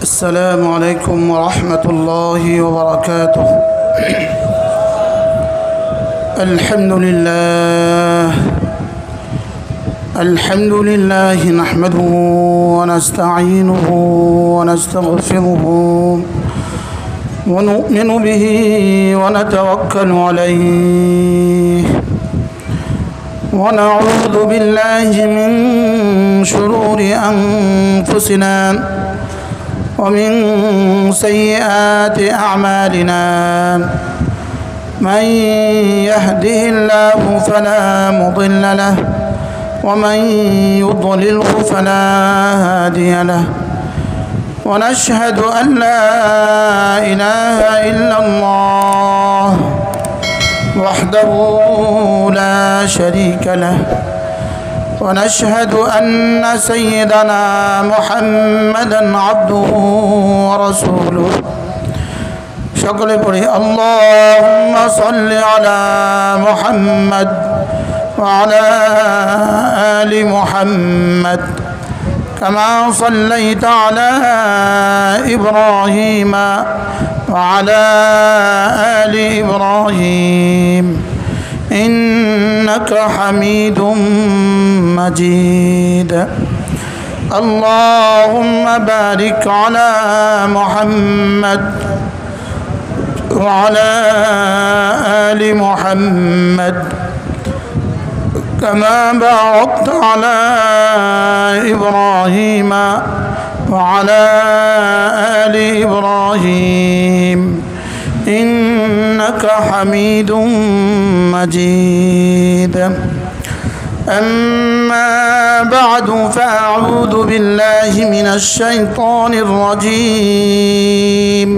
السلام عليكم ورحمة الله وبركاته. الحمد لله نحمده ونستعينه ونستغفره ونؤمن به ونتوكل عليه ونعوذ بالله من شرور أنفسنا ومن سيئات أعمالنا. من يهده الله فلا مضل له ومن يضلله فلا هادي له. ونشهد أن لا إله إلا الله وحده لا شريك له. ونشهد أن سيدنا محمدا عبده ورسوله. شكرا بري اللهم صل على محمد وعلى آل محمد كما صليت على إبراهيم وعلى آل إبراهيم إنك حميد مجيد. اللهم بارك على محمد وعلى آل محمد كما باركت على إبراهيم وعلى آل إبراهيم إنك حميد مجيد. أما بعد فأعوذ بالله من الشيطان الرجيم.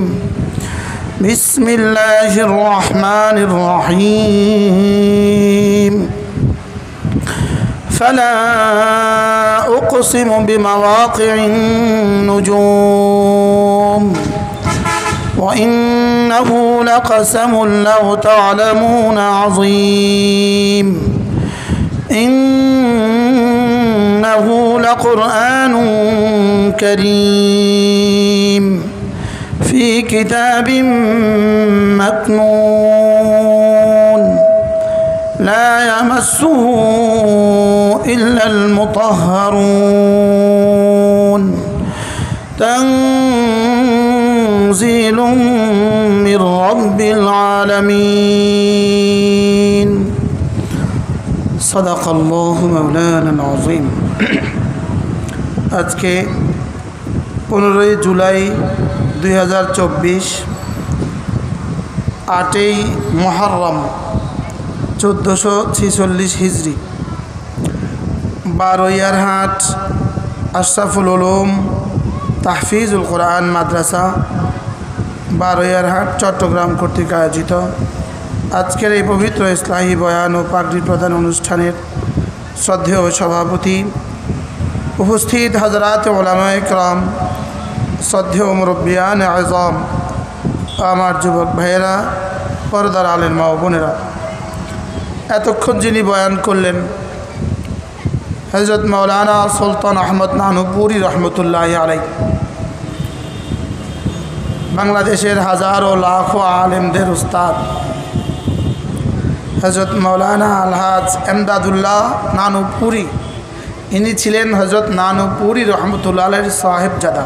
بسم الله الرحمن الرحيم. فلا أقسم بمواقع النجوم وإنه لقسم لو تعلمون عظيم. إنه لقرآن كريم في كتاب مكنون لا يمسه إلا المطهرون. تنزيل من رب العالمين. صدق الله مولانا العظيم. আজকে 15 জুলাই 2024 8ই মুহররম 1446 হিজরি বারোয়ারহাট আশরাফুল উলুম তাহফিজুল কোরআন মাদ্রাসা বারোয়ারহাট চট্টগ্রাম কর্তৃক আয়োজিত আজকের এই পবিত্র ইসলাহি বয়ান ও পাগড়ি প্রদান অনুষ্ঠানের শ্রদ্ধেয় সভাপতি, উপস্থিত হযরত উলামায়ে কেরাম, শ্রদ্ধেয় মুরব্বিয়ান আযম, আমার যুবক ভাইয়েরা, পর্দার আলের মা ও বোনেরা, এতক্ষণ যিনি বয়ান করলেন হযরত মাওলানা সুলতান আহমদ নানুপুরি রহমতুল্লাহি আলাইহি, বাংলাদেশের হাজারো লাখো আলেমদের উস্তাদ হযরত মাওলানা আলহাজ এমদাদুল্লাহ নানুপুরি। ইনি ছিলেন হযরত নানুপুরি রহমতুল্লাহ আলাইহির সাহেবজাদা।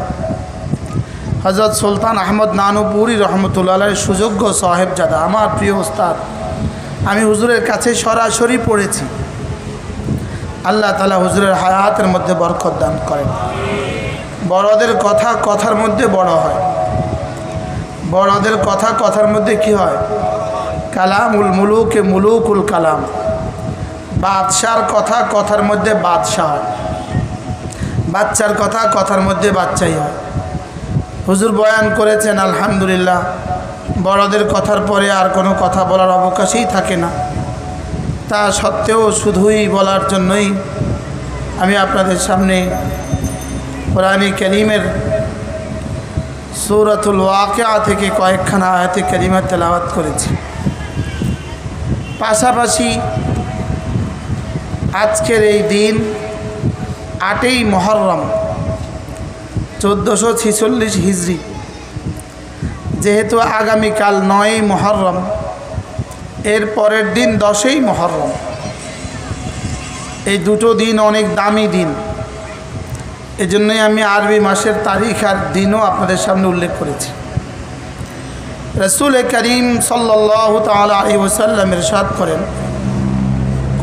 হযরত সুলতান আহমদ নানুপুরি রহমতুল্লাহ আলাইহির সুযোগ্য সাহেবজাদা, আমার প্রিয় উস্তাদ। আমি হুজুরের কাছে সরাসরি পড়েছি। আল্লাহ তাআলা হুজুরের হায়াতের মধ্যে বরকত দান করেন। বড়দের কথা কথার মধ্যে বড় হয়, বড়দের কথা কথার মধ্যে কি হয়? কালামুল মুলুকে মুলুকুল কালাম। বাদশার কথা কথার মধ্যে বাদশাহ হয়, বাচ্চার কথা কথার মধ্যে বাচ্চাই হয়। হুজুর বয়ান করেছেন আলহামদুলিল্লাহ, বড়দের কথার পরে আর কোনো কথা বলার অবকাশই থাকে না। তা সত্ত্বেও শুধুই বলার জন্যই আমি আপনাদের সামনে কোরআনে কারীমের সূরাতুল ওয়াকিয়া থেকে কয়েকখানা আয়াতে কারিমা তেলাওয়াত করেছি। পাশাপাশি আজকের এই দিন 8ই মুহররম 1446 হিজরি। যেহেতু আগামীকাল 9ই মুহররম, এর পরের দিন 10ই মুহররম। এই দুটো দিন অনেক দামি দিন, এজন্যই আমি আরবি মাসের তারিখ আর দিনও আপনাদের সামনে উল্লেখ করেছি। রাসূল করিম সাল্লাল্লাহু তাআলা আলাইহি ওয়াসাল্লাম ইরশাদ করেন,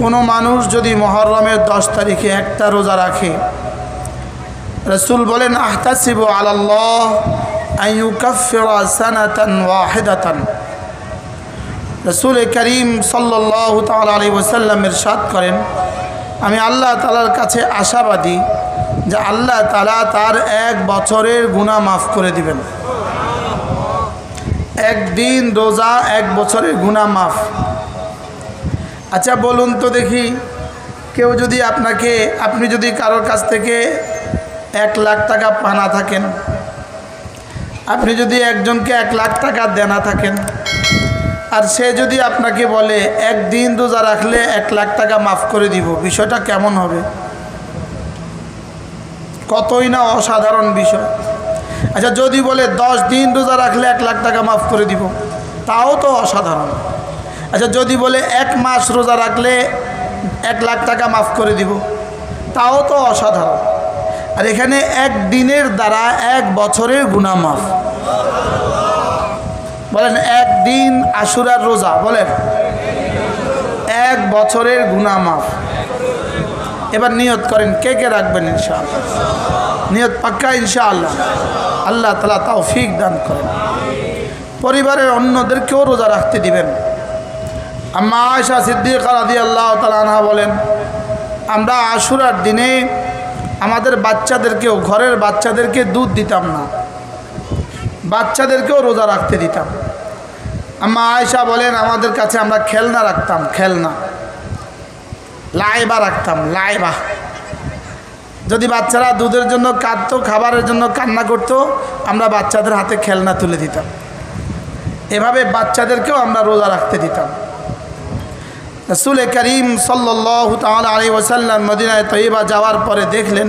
কোনো মানুষ যদি মুহররমের 10 তারিখে একটা রোজা রাখে, রাসূল বলেন আহতাসিবু আলাল্লাহ আন ইউকাফিরা সানাতান ওয়াহিদাতান। রাসূল করিম সাল্লাল্লাহু তাআলা আলাইহি ওয়াসাল্লাম ইরশাদ করেন, আমি আল্লাহ তাআলার কাছে আশাবাদী যে আল্লাহ তাআলা তার 1 বছরের গুনাহ মাফ করে দিবেন। একদিন রোজা 1 বছরের গুনাহ মাফ। আচ্ছা বলুন তো দেখি, কেউ যদি আপনি যদি কারোর কাছ থেকে 1 লাখ টাকা পানা থাকেন, আপনি যদি একজনকে 1 লাখ টাকা দেনা থাকেন, আর সে যদি আপনাকে বলে একদিন রোজা রাখলে 1 লাখ টাকা মাফ করে দিব, বিষয়টা কেমন হবে? কতই না অসাধারণ বিষয়। আচ্ছা যদি বলে 10 দিন রোজা রাখলে 1 লাখ টাকা মাফ করে দিব, তাও তো অসাধারণ। আচ্ছা যদি বলে 1 মাস রোজা রাখলে 1 লাখ টাকা মাফ করে দিব, তাও তো অসাধারণ। আর এখানে 1 দিনের দ্বারা 1 বছরের গুনাহ মাফ। বলেন 1 দিন আশুরার রোজা, বলেন 1 বছরের গুনাহ মাফ। এবার নিয়ত করেন কে কে রাখবেন ইনশাআল্লাহ। নিয়ত পাক্কা ইনশাআল্লাহ। আল্লাহ তাআলা তৌফিক দান করেন। পরিবারের অন্যদেরকেও রোজা রাখতে দিবেন। আম্মা আয়েশা সিদ্দিকা রাদিয়াল্লাহু তাআলা আনহা বলেন, আমরা আশুরার দিনে আমাদের বাচ্চাদেরকেও, ঘরের বাচ্চাদেরকে দুধ দিতাম না, বাচ্চাদেরকেও রোজা রাখতে দিতাম। আম্মা আয়েশা বলেন, আমাদের কাছে আমরা খেলনা রাখতাম, খেলনা লাইবা রাখতাম, লাইবা। যদি বাচ্চারা দুধের জন্য কাঁদতো, খাবারের জন্য কান্না করতো, আমরা বাচ্চাদের হাতে খেলনা তুলে দিতাম। এভাবে বাচ্চাদেরকেও আমরা রোজা রাখতে দিতাম। রাসূল করিম সাল্লাল্লাহু তাআলা আলাইহি ওয়াসাল্লাম মদিনায় তয়্যিবা যাওয়ার পরে দেখলেন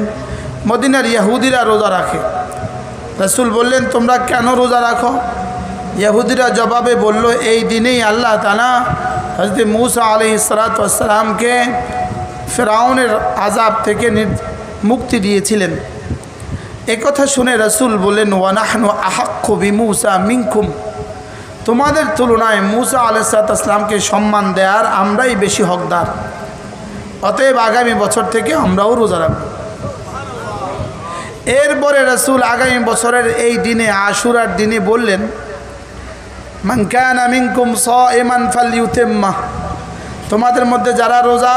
মদিনার ইহুদিরা রোজা রাখে। রাসূল বললেন, তোমরা কেন রোজা রাখো? ইহুদিরা জবাবে বলল, এই দিনেই আল্লাহ তাআলা হযরত মূসা আলাইহিস সালাতু ওয়াস সালামকে ফিরআউনের আযাব থেকে মুক্তি দিয়েছিলেন। একথা শুনে রাসূল বললেন, ওয়া নাহনু আহাক্কু বিমূসা মিনকুম, তোমাদের তুলনায় মূসা আলাইহিস সালাতু ওয়াস সালামকে সম্মান দেওয়ার আমরাই বেশি হকদার। অতএব আগামী বছর থেকে আমরাও রোজা রাখব। এরপরে রাসূল আগামী বছরের এই দিনে, আশুরার দিনে বললেন, মান কানা মিনকুম সাইমান ফালইউতিম্মা, তোমাদের মধ্যে যারা রোজা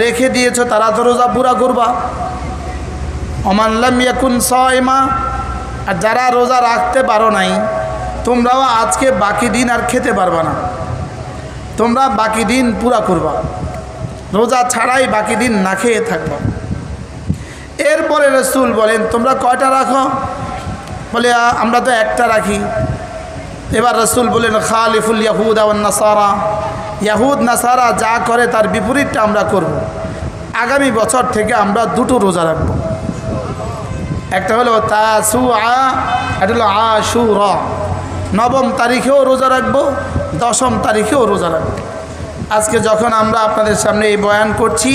রেখে দিয়েছো তারা তো রোজা পুরা করবা। ওমান লাম ইয়াকুন সাইমা, আর যারা রোজা রাখতে পারো নাই, তোমরাও আজকে বাকি দিন আর খেতে পারবা না, তোমরা বাকি দিন পুরা করবা, রোজা ছাড়াই বাকি দিন না খেয়ে থাকবা। এরপরে রাসূল বলেন, তোমরা কয়টা রাখো? বলে আমরা তো একটা রাখি। এবার রাসূল বলেন, খালিফুল ইয়াহুদা ওয়ান নাসারা, ইয়াহুদ নাসারা যা করে তার বিপরীতটা আমরা করব। আগামী বছর থেকে আমরা 2টো রোজা রাখব। একটা হলো তাসুআ, একটা হলো আশুরা। 9ম তারিখেও রোজা রাখবো, 10ম তারিখেও রোজা রাখবো। আজকে যখন আমরা আপনাদের সামনে এই বয়ান করছি,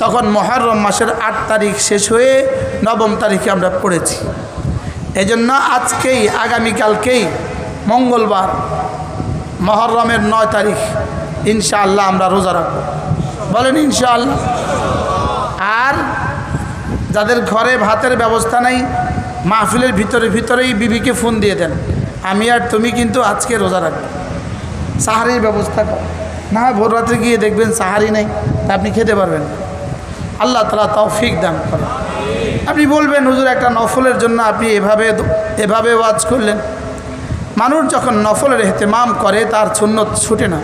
তখন মুহররম মাসের 8 তারিখ শেষ হয়ে 9ম তারিখে আমরা পড়েছি। এজন্য আজকেই, আগামীকালকেই মঙ্গলবার মুহররমের 9 তারিখ ইনশাআল্লাহ আমরা রোজা রাখবো। বলেন ইনশাআল্লাহ। আর যাদের ঘরে ভাতের ব্যবস্থা নেই, মাহফিলের ভিতরেই বিবিকে ফোন দিয়ে দেন, আমি আর তুমি কিন্তু আজকে রোজা রাখবো, সাহারির ব্যবস্থা কর। না ভোর রাতে গিয়ে দেখবেন সাহারি নেই, তা আপনি খেতে পারবেন না। আল্লাহ তাআলা তৌফিক দান করেন। আপনি বলবেন, হুজুর একটা নফলের জন্য আপনি এভাবে ওয়াজ করলেন। মানুষ যখন নফলের ইহতিমাম করে তার সুন্নত ছুটে না,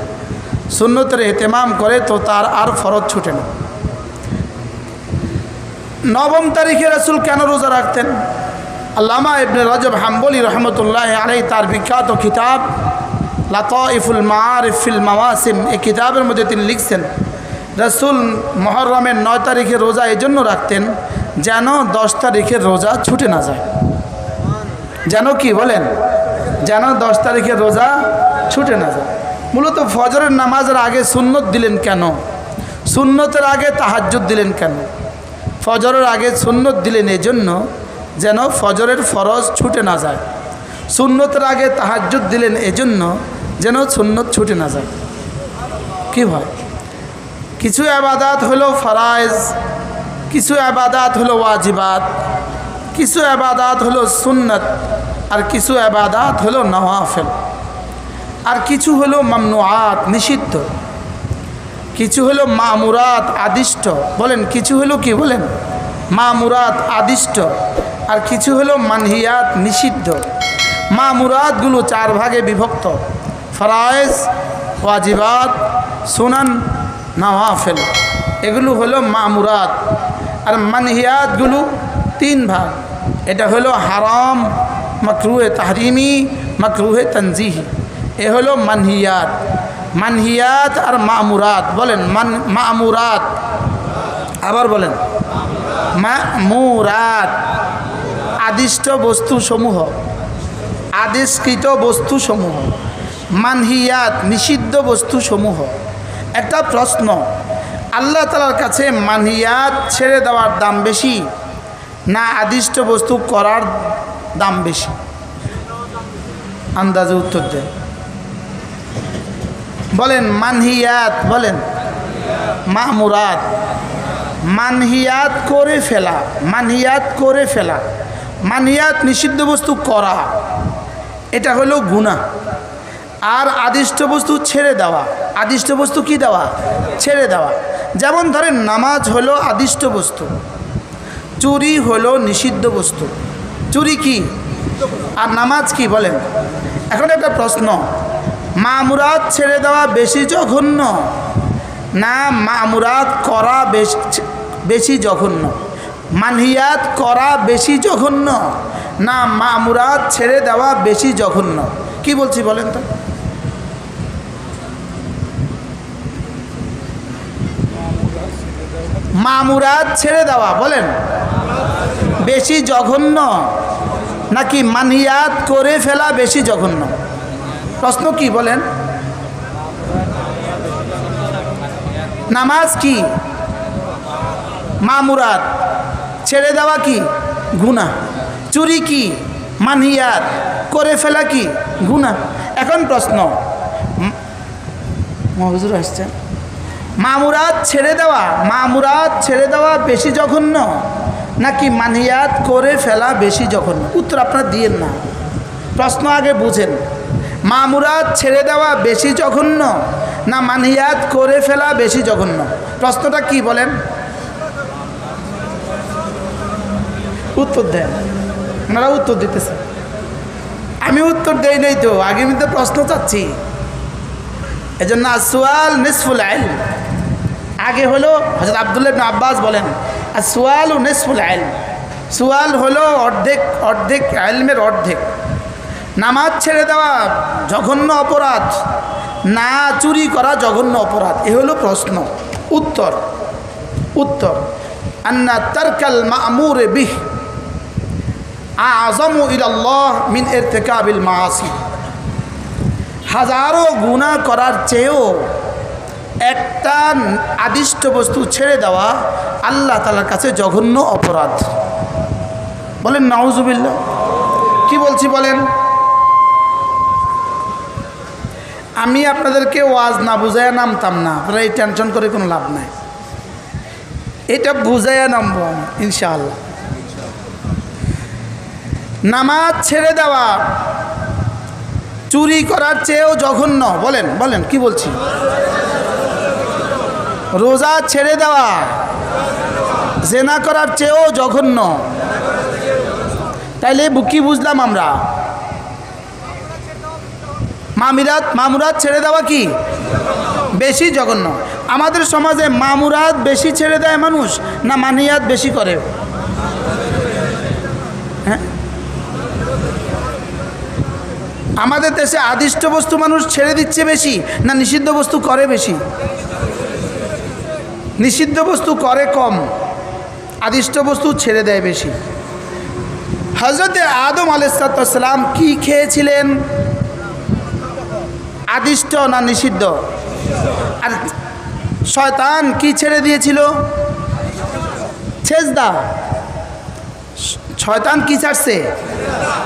সুন্নতের ইহতিমাম করে তো তার আর ফরজ ছুটে না। 9ম তারিখে রাসূল কেন রোজা রাখতেন? আল্লামা ইবনে রজব হাম্বলি রহমতুল্লাহ আলাইহি তার বিখ্যাত কিতাব লাতাইফুল মাআরিফ ফিল মাওয়াসিম, এই কিতাবের মধ্যে তিনি লিখছেন, রাসূল মুহররমের 9 তারিখে রোজা এই জন্য রাখতেন যেন 10 তারিখের রোজা ছুটে না যায়। যেন কি বলেন, যেন 10 তারিখের রোজা ছুটে না যায়। মূলত ফজরের নামাজের আগে সুন্নত দিলেন কেন? সুন্নতের আগে তাহাজ্জুদ দিলেন কেন? ফজরের আগে সুন্নত দিলেন এজন্য যেন ফজরের ফরজ ছুটে না যায়। সুন্নতের আগে তাহাজ্জুদ দিলেন এজন্য যেন সুন্নত ছুটে না যায়। কি হয়, কিছু ইবাদত হলো ফরায়েজ, কিছু ইবাদত হলো ওয়াজিবাত, কিছু ইবাদত হলো সুন্নত, আর কিছু ইবাদত হলো নওয়াফিল, আর কিছু হলো মামনুআত নিষিদ্ধ, কিছু হলো মামুরাত আদিষ্ট। বলেন কিছু হলো কি বলেন, মামুরাত আদিষ্ট, আর কিছু হলো মানহিয়াত নিষিদ্ধ। মামুরাতগুলো 4 ভাগে বিভক্ত: ফরায়েজ, ওয়াজিবাত, সুনান, নওয়াফিল। এগুলো হলো মামুরাত। আর মানহিয়াতগুলো 3 ভাগ। এটা হলো হারাম, মাকরুহে তাহরিমি, মাকরুহে তানজিহি। এ হলো মানহিয়াত। মানহিয়াত আর মামুরাত। বলেন মামুরাত, আবার বলেন মামুরাত। আদিষ্ট বস্তুসমূহ, আদেশকৃত বস্তুসমূহ। মানহিয়াত নিষিদ্ধ বস্তুসমূহ। একটা প্রশ্ন, আল্লাহ তাআলার কাছে মানহিয়াত ছেড়ে দেওয়ার দাম বেশি না আদিষ্ট বস্তু করার দাম বেশি? আন্দাজে উত্তর দেন। বলেন মানহিয়াত, বলেন মামুরাত। মানহিয়াত করে ফেলা, মানহিয়াত করে ফেলা, মানহিয়াত নিষিদ্ধ বস্তু করা, এটা হলো গুনাহ। আর আদিষ্ট বস্তু ছেড়ে দেওয়া, আদিষ্ট বস্তু কি দেওয়া? ছেড়ে দেওয়া। যেমন ধরেন নামাজ হলো আদিষ্ট বস্তু, চুরি হলো নিষিদ্ধ বস্তু। চুরি কি আর নামাজ কি বলেন? এখন একটা প্রশ্ন, মামুরাত ছেড়ে দেওয়া বেশি জঘন্য না মামুরাত করা বেশি জঘন্য? মানহিয়াত করা বেশি জঘন্য না মামুরাত ছেড়ে দেওয়া বেশি জঘন্য? কি বলছি বলেন তো? মামুরাত ছেড়ে দেওয়া বলেন বেশি জঘন্য নাকি মানহিয়াত করে ফেলা বেশি জঘন্য? প্রশ্ন কি বলেন? নামাজ কি মামুরাত, ছেড়ে দেওয়া কি গুনাহ। চুরি কি মানহিয়াত, করে ফেলা কি গুনাহ। এখন প্রশ্ন, হুজুর আসছে, মামুরাত ছেড়ে দেওয়া, মামুরাত ছেড়ে দেওয়া বেশি জঘন্য নাকি মানহিয়াত করে ফেলা বেশি জঘন্য? উত্তর আপনারা দিয়েন না, প্রশ্ন আগে বুঝেন। মামুরাত ছেড়ে দেওয়া বেশি জঘন্য না মানহিয়াত করে ফেলা বেশি জঘন্য? প্রশ্নটা কি বলেন? উত্তর দেন। আপনারা উত্তর দিতেছেন, আমি উত্তর দেই নাই তো, আগে আমি তো প্রশ্ন চাচ্ছি। এজন্য আসওয়াল নিসফুল ইলম। আগে হলো হযরত আব্দুল্লাহ ইবনে আব্বাস বলেন আসওয়ালু নিসফুল ইলম। সুয়াল হলো অর্ধেক, অর্ধেক ইলমের অর্ধেক। নামাজ ছেড়ে দেওয়া জঘন্য অপরাধ না চুরি করা জঘন্য অপরাধ? এ হলো প্রশ্ন। উত্তর, উত্তর আন্না তারকাল মা'মুর বিহ আযমু ইলাল্লাহ মিন ইরতিকাবিল মাআসি। হাজারো গুনাহ করার চেয়েও একটা আদিষ্ট বস্তু ছেড়ে দেওয়া আল্লাহ তাআলার কাছে জঘন্য অপরাধ। বলেন নাউজুবিল্লাহ। কি বলছি বলেন? আমি আপনাদেরকে ওয়াজ না বুঝাইয়া নামতাম না, আপনারা এই টেনশন করে কোনো লাভ নাই। এটা বুঝাইয়া নামবো আমি ইনশাআল্লাহ। নামাজ ছেড়ে দেওয়া চুরি করার চেয়েও জঘন্য। বলেন বলেন কি বলছি? রোজা ছেড়ে দেওয়া জেনা করার চেয়েও জঘন্য। তাইলে কি বুঝলাম আমরা? মামুরাত ছেড়ে দেওয়া কি বেশি জঘন্য? আমাদের সমাজে মামুরাত বেশি ছেড়ে দেয় মানুষ না মানহিয়াত বেশি করে? হ্যাঁ, আমাদের দেশে আদিষ্ট বস্তু মানুষ ছেড়ে দিচ্ছে বেশি না নিষিদ্ধ বস্তু করে বেশি? নিষিদ্ধ বস্তু করে কম, আদিষ্ট বস্তু ছেড়ে দেয় বেশি। হযরতে আদম আলাইহিস সালাম কি খেয়েছিলেন? আদিষ্ট না নিষিদ্ধ? আর শয়তান কি ছেড়ে দিয়েছিল? সেজদা। শয়তান কি ছাড়ছে?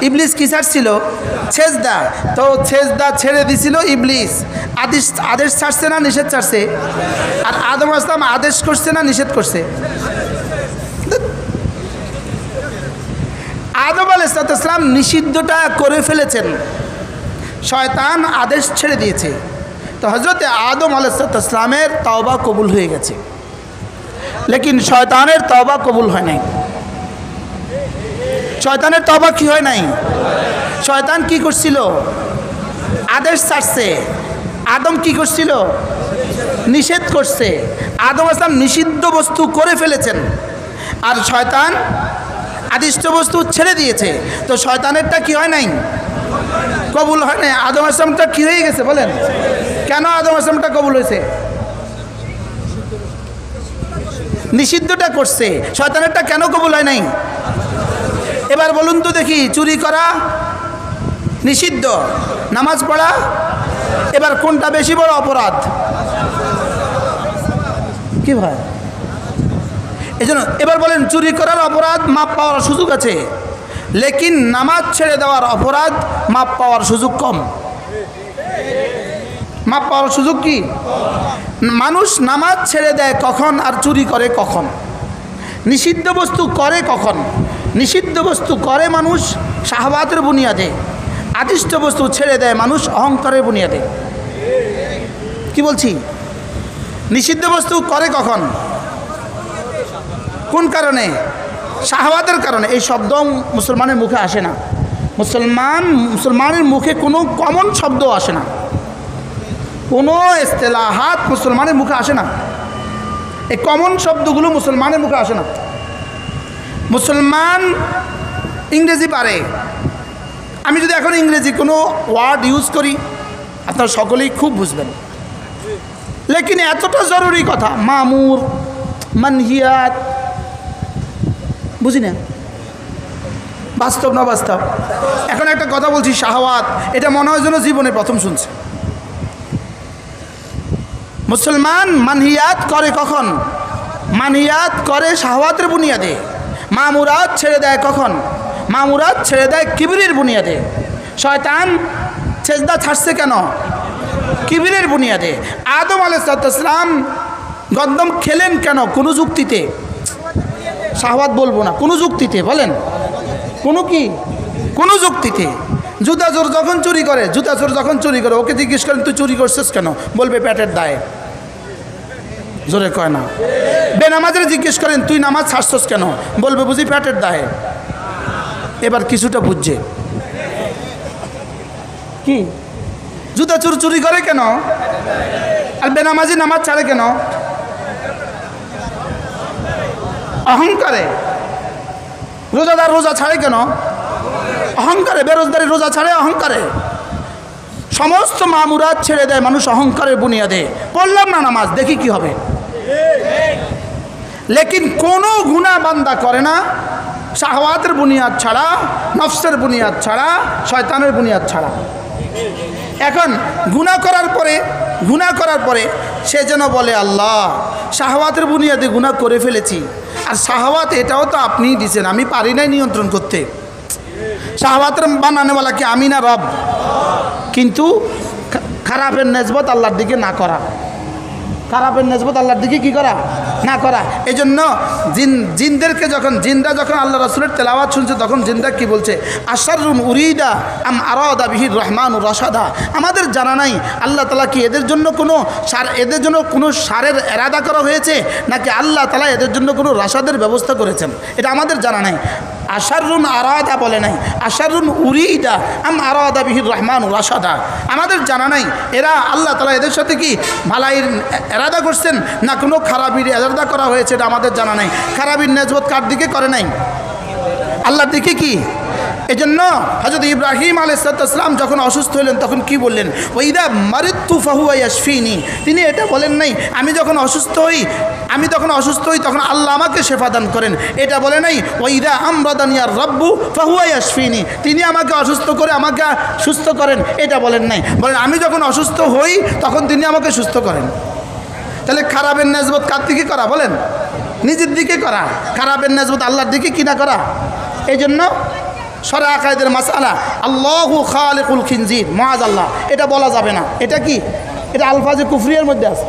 ইবলিস কি ছাড়ছিল? সেজদা। তো সেজদা ছেড়ে দিছিল ইবলিস। আদেশ ছাড়ছে না নিষেধ ছাড়ছে? আর আদম আলাইহিস সালাম আদেশ করছে না নিষেধ করছে? আদম আলাইহিস সালাম নিষিদ্ধটা করে ফেলেছেন, শয়তান আদেশ ছেড়ে দিয়েছে। তো হযরতে আদম আলাইহিস সালামের তওবা কবুল হয়ে গেছে, লেকিন শয়তানের তওবা কবুল হয় নাই। শয়তানের তওবা কি হয় নাই? শয়তান কি করছিল? আদেশ ছাড়ছে। আদম কি করছিল? নিষেধ করছে। আদম আলাইহিস সালাম নিষিদ্ধ বস্তু করে ফেলেছেন, আর শয়তান আদিষ্ট বস্তু ছেড়ে দিয়েছে। তো শয়তানেরটা কি হয় নাই? কবুল হয় নাই। আদম আলাইহিস সালামটা কি হয়ে গেছে বলেন? কেন আদম আলাইহিস সালামটা কবুল হয়েছে? নিষিদ্ধটা করছে। শয়তানেরটা কেন কবুল হয় নাই? এবার বলুন তো দেখি, চুরি করা নিষিদ্ধ, নামাজ পড়া, এবার কোনটা বেশি বড় অপরাধ? কি ভাই? এই জন্য এবার বলেন, চুরি করার অপরাধ মাপ পাওয়ার সুযোগ আছে, লেকিন নামাজ ছেড়ে দেওয়ার অপরাধ মাপ পাওয়ার সুযোগ কম। মাপ পাওয়ার সুযোগ কি? মানুষ নামাজ ছেড়ে দেয় কখন আর চুরি করে কখন? নিষিদ্ধ বস্তু করে কখন? নিষিদ্ধ বস্তু করে মানুষ শাহওয়াতের বুনিয়াদে, আদিষ্ট বস্তু ছেড়ে দেয় মানুষ অহংকারের বুনিয়াদে। কি বলছি? নিষিদ্ধ বস্তু করে কখন? কোন কারণে? শাহওয়াতের কারণে। এই শব্দ মুসলমানের মুখে আসে না। মুসলমানের মুখে কোনো কমন শব্দ আসে না, কোনো ইস্তেলাহাত মুসলমানের মুখে আসে না। এই কমন শব্দগুলো মুসলমানের মুখে আসে না। মুসলমান ইংরেজি পারে। আমি যদি এখন ইংরেজি কোনো ওয়ার্ড ইউজ করি, আপনারা সকলেই খুব বুঝবেন, লেকিন এতটা জরুরি কথা মামুর, মানহিয়াত, বুঝি না। বাস্তব না বাস্তব? এখন একটা কথা বলছি, শাহওয়াত, এটা মনে হয় যেন জীবনে প্রথম শুনছে। মুসলমান মানহিয়াত করে কখন? মানহিয়াত করে শাহওয়াতের বুনিয়াদে। মামুরাত ছেড়ে দেয় কখন? মামুরাত ছেড়ে দেয় কিবরির বুনিয়াদে। শয়তান সেজদা ছাড়ছে কেন? কিবরির বুনিয়াদে। আদম আলাইহিস সালাম গন্দম খেলেন কেন? কোনো যুক্তিতে। শাহওয়াত বলবো না, কোনো যুক্তিতে। বলেন কোনো কি? কোনো যুক্তিতে। জুতা চোর যখন চুরি করে, ওকে জিজ্ঞেস করেন তুই চুরি করছিস কেন? বলবে পেটের দায়ে। জোরে কয় না। বেনামাজের জিজ্ঞেস করেন তুই নামাজ ছাড়ছস কেন? বলবে বুঝি পেটের দায়ে। এবার কিছুটা বুঝছে কি? জুতা চোর চুরি করে কেন? আর বেনামাজি নামাজ ছাড়ে কেন? অহংকারে। রোজাদার রোজা ছাড়ে কেন? অহংকারে। বেরোজগারি রোজা ছাড়ে অহংকারে। সমস্ত মামুরাত ছেড়ে দেয় মানুষ অহংকারের বুনিয়াদে। পড়লাম না নামাজ, দেখি কি হবে। লেকিন কোনো গুনাহ বান্দা করে না শাহওয়াতের বুনিয়াদ ছাড়া, নফসের বুনিয়াদ ছাড়া, শয়তানের বুনিয়াদ ছাড়া। এখন গুনাহ করার পরে সে যেন বলে আল্লাহ শাহওয়াতের বুনিয়াদে গুনাহ করে ফেলেছি, আর শাহওয়াত এটাও তো আপনিই দিয়েছেন, আমি পারি নাই নিয়ন্ত্রণ করতে। শাহওয়াতের বানানেওয়ালা কি আমি না রব? কিন্তু খারাপের নেসবত আল্লাহর দিকে না করা, খারাপের নেসবত আল্লাহর দিকে কি করা? না করা। এই জন্য জিনদেরকে জিনরা যখন আল্লাহ রাসূলের তেলাওয়াত শুনছে, তখন জিনরা কি বলছে? আশারুন উরিদা আম আরাদা বিহির রহমানুর রাশাদা। আমাদের জানা নাই আল্লাহ তাআলা কি এদের জন্য কোনো সারের এরাদা করা হয়েছে, নাকি আল্লাহ তাআলা এদের জন্য কোনো রাশাদের ব্যবস্থা করেছেন, এটা আমাদের জানা নাই। আশারুন আরাদা বলে নাই, আশারুন উরিদা আম আরাদা বিহির রহমানুর রাশাদা। আমাদের জানা নাই এরা আল্লাহ তাআলা এদের সাথে কি ভালাইয়ের এরাদা করছেন, না কোনো খারাপির এরাদা করা হয়েছে, এটা আমাদের জানা নাই। খারাপির নেসবত কার দিকে করে নাই? আল্লাহর দিকে। কি এই জন্য হযরত ইব্রাহিম আলাইহিস সালাম যখন অসুস্থ হলেন তখন কি বললেন, ওয়াইদা মারিদতু ফাহুয়া ইয়াশফিনি। তিনি এটা বলেন নাই আমি যখন অসুস্থ হই তখন আল্লাহ আমাকে শেফা দান করেন, এটা বলে নাই ওয়াইদা আমরাদানিয়ার রব্বু ফাহুয়া ইয়াশফিনি। তিনি আমাকে অসুস্থ করে আমাকে সুস্থ করেন, এটা বলেন নাই, বলেন আমি যখন অসুস্থ হই তখন তিনি আমাকে সুস্থ করেন। তাহলে খারাপের নিসবত কার দিকে করা বলেন? নিজের দিকে করা। খারাপের নিসবত আল্লাহর দিকে কিনা করা। এই জন্য শরঈ আকায়েদের মাসআলা আল্লাহু খালিকুল খিনজির মাআযাল্লাহ এটা বলা যাবে না। এটা কি? এটা আলফাজে কুফরিয়ার মধ্যে আছে।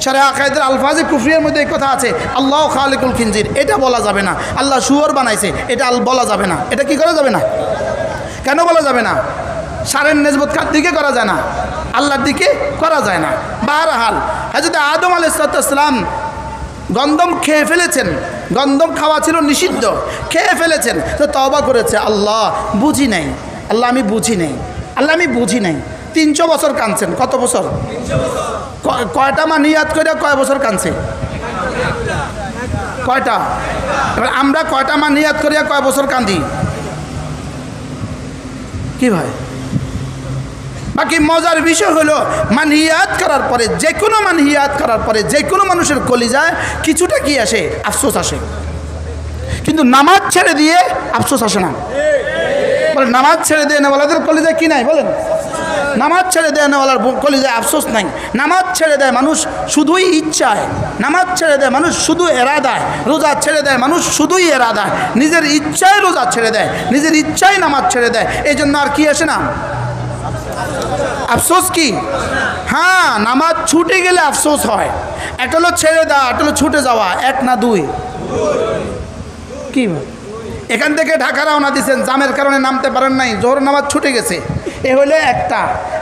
শরঈ আকায়েদের আলফাজে কুফরিয়ার মধ্যে এই কথা আছে, আল্লাহু খালিকুল খিনজির, এটা বলা যাবে না। আল্লাহ শুয়োর বানাইছে, এটা বলা যাবে না। এটা কি করা যাবে না? কেন বলা যাবে না? সারের নিসবত কার দিকে করা যায় না? আল্লাহর দিকে করা যায় না। বাহরহাল হযরত আদম আলাইহিস সালাম গন্ধম খেয়ে ফেলেছেন, গন্ধম খাওয়া ছিল নিষিদ্ধ, খেয়ে ফেলেছেন, তো তওবা করেছে, আল্লাহ বুঝি নাই, আল্লাহ আমি বুঝি নাই, আল্লাহ আমি বুঝি নাই। 300 বছর কাঁদছেন। কত বছর? কয়টা মা নিয়াত করে কয় বছর কাঁদছে? কয়টা? এবার আমরা কয়টা মা নিয়াত করিয়া কয় বছর কাঁদি? কি ভাই? বাকি মজার বিষয় হলো মানহিয়াত করার পরে, যে কোনো মানহিয়াত করার পরে যে কোনো মানুষের কলিজায় কিছুটা কি আসে? আফসোস আসে। কিন্তু নামাজ ছেড়ে দিয়ে আফসোস আসে না। বলেন নামাজ ছেড়ে দিয়ে নেওয়ালাদের কলিজায় কি নাই? বলেন নামাজ ছেড়ে দেয় নেওয়ালার কলিজায় আফসোস নাই। নামাজ ছেড়ে দেয় মানুষ শুধুই ইচ্ছায়, নামাজ ছেড়ে দেয় মানুষ শুধু এরাদায়, রোজা ছেড়ে দেয় মানুষ শুধুই এরাদায়, নিজের ইচ্ছায় রোজা ছেড়ে দেয়, নিজের ইচ্ছায় নামাজ ছেড়ে দেয়। এই জন্য আর কি আসে না? আফসোস কি? হ্যাঁ, নামাজ ছুটে গেলে আফসোস হয়। একটা হলো ছেড়ে দেওয়া, একটা হলো ছুটে যাওয়া। এক না দুই? কি এখান থেকে ঢাকা রওনা দিয়েছেন, জামের কারণে নামতে পারেন নাই, জোহর নামাজ ছুটে গেছে, এ হলে একটা।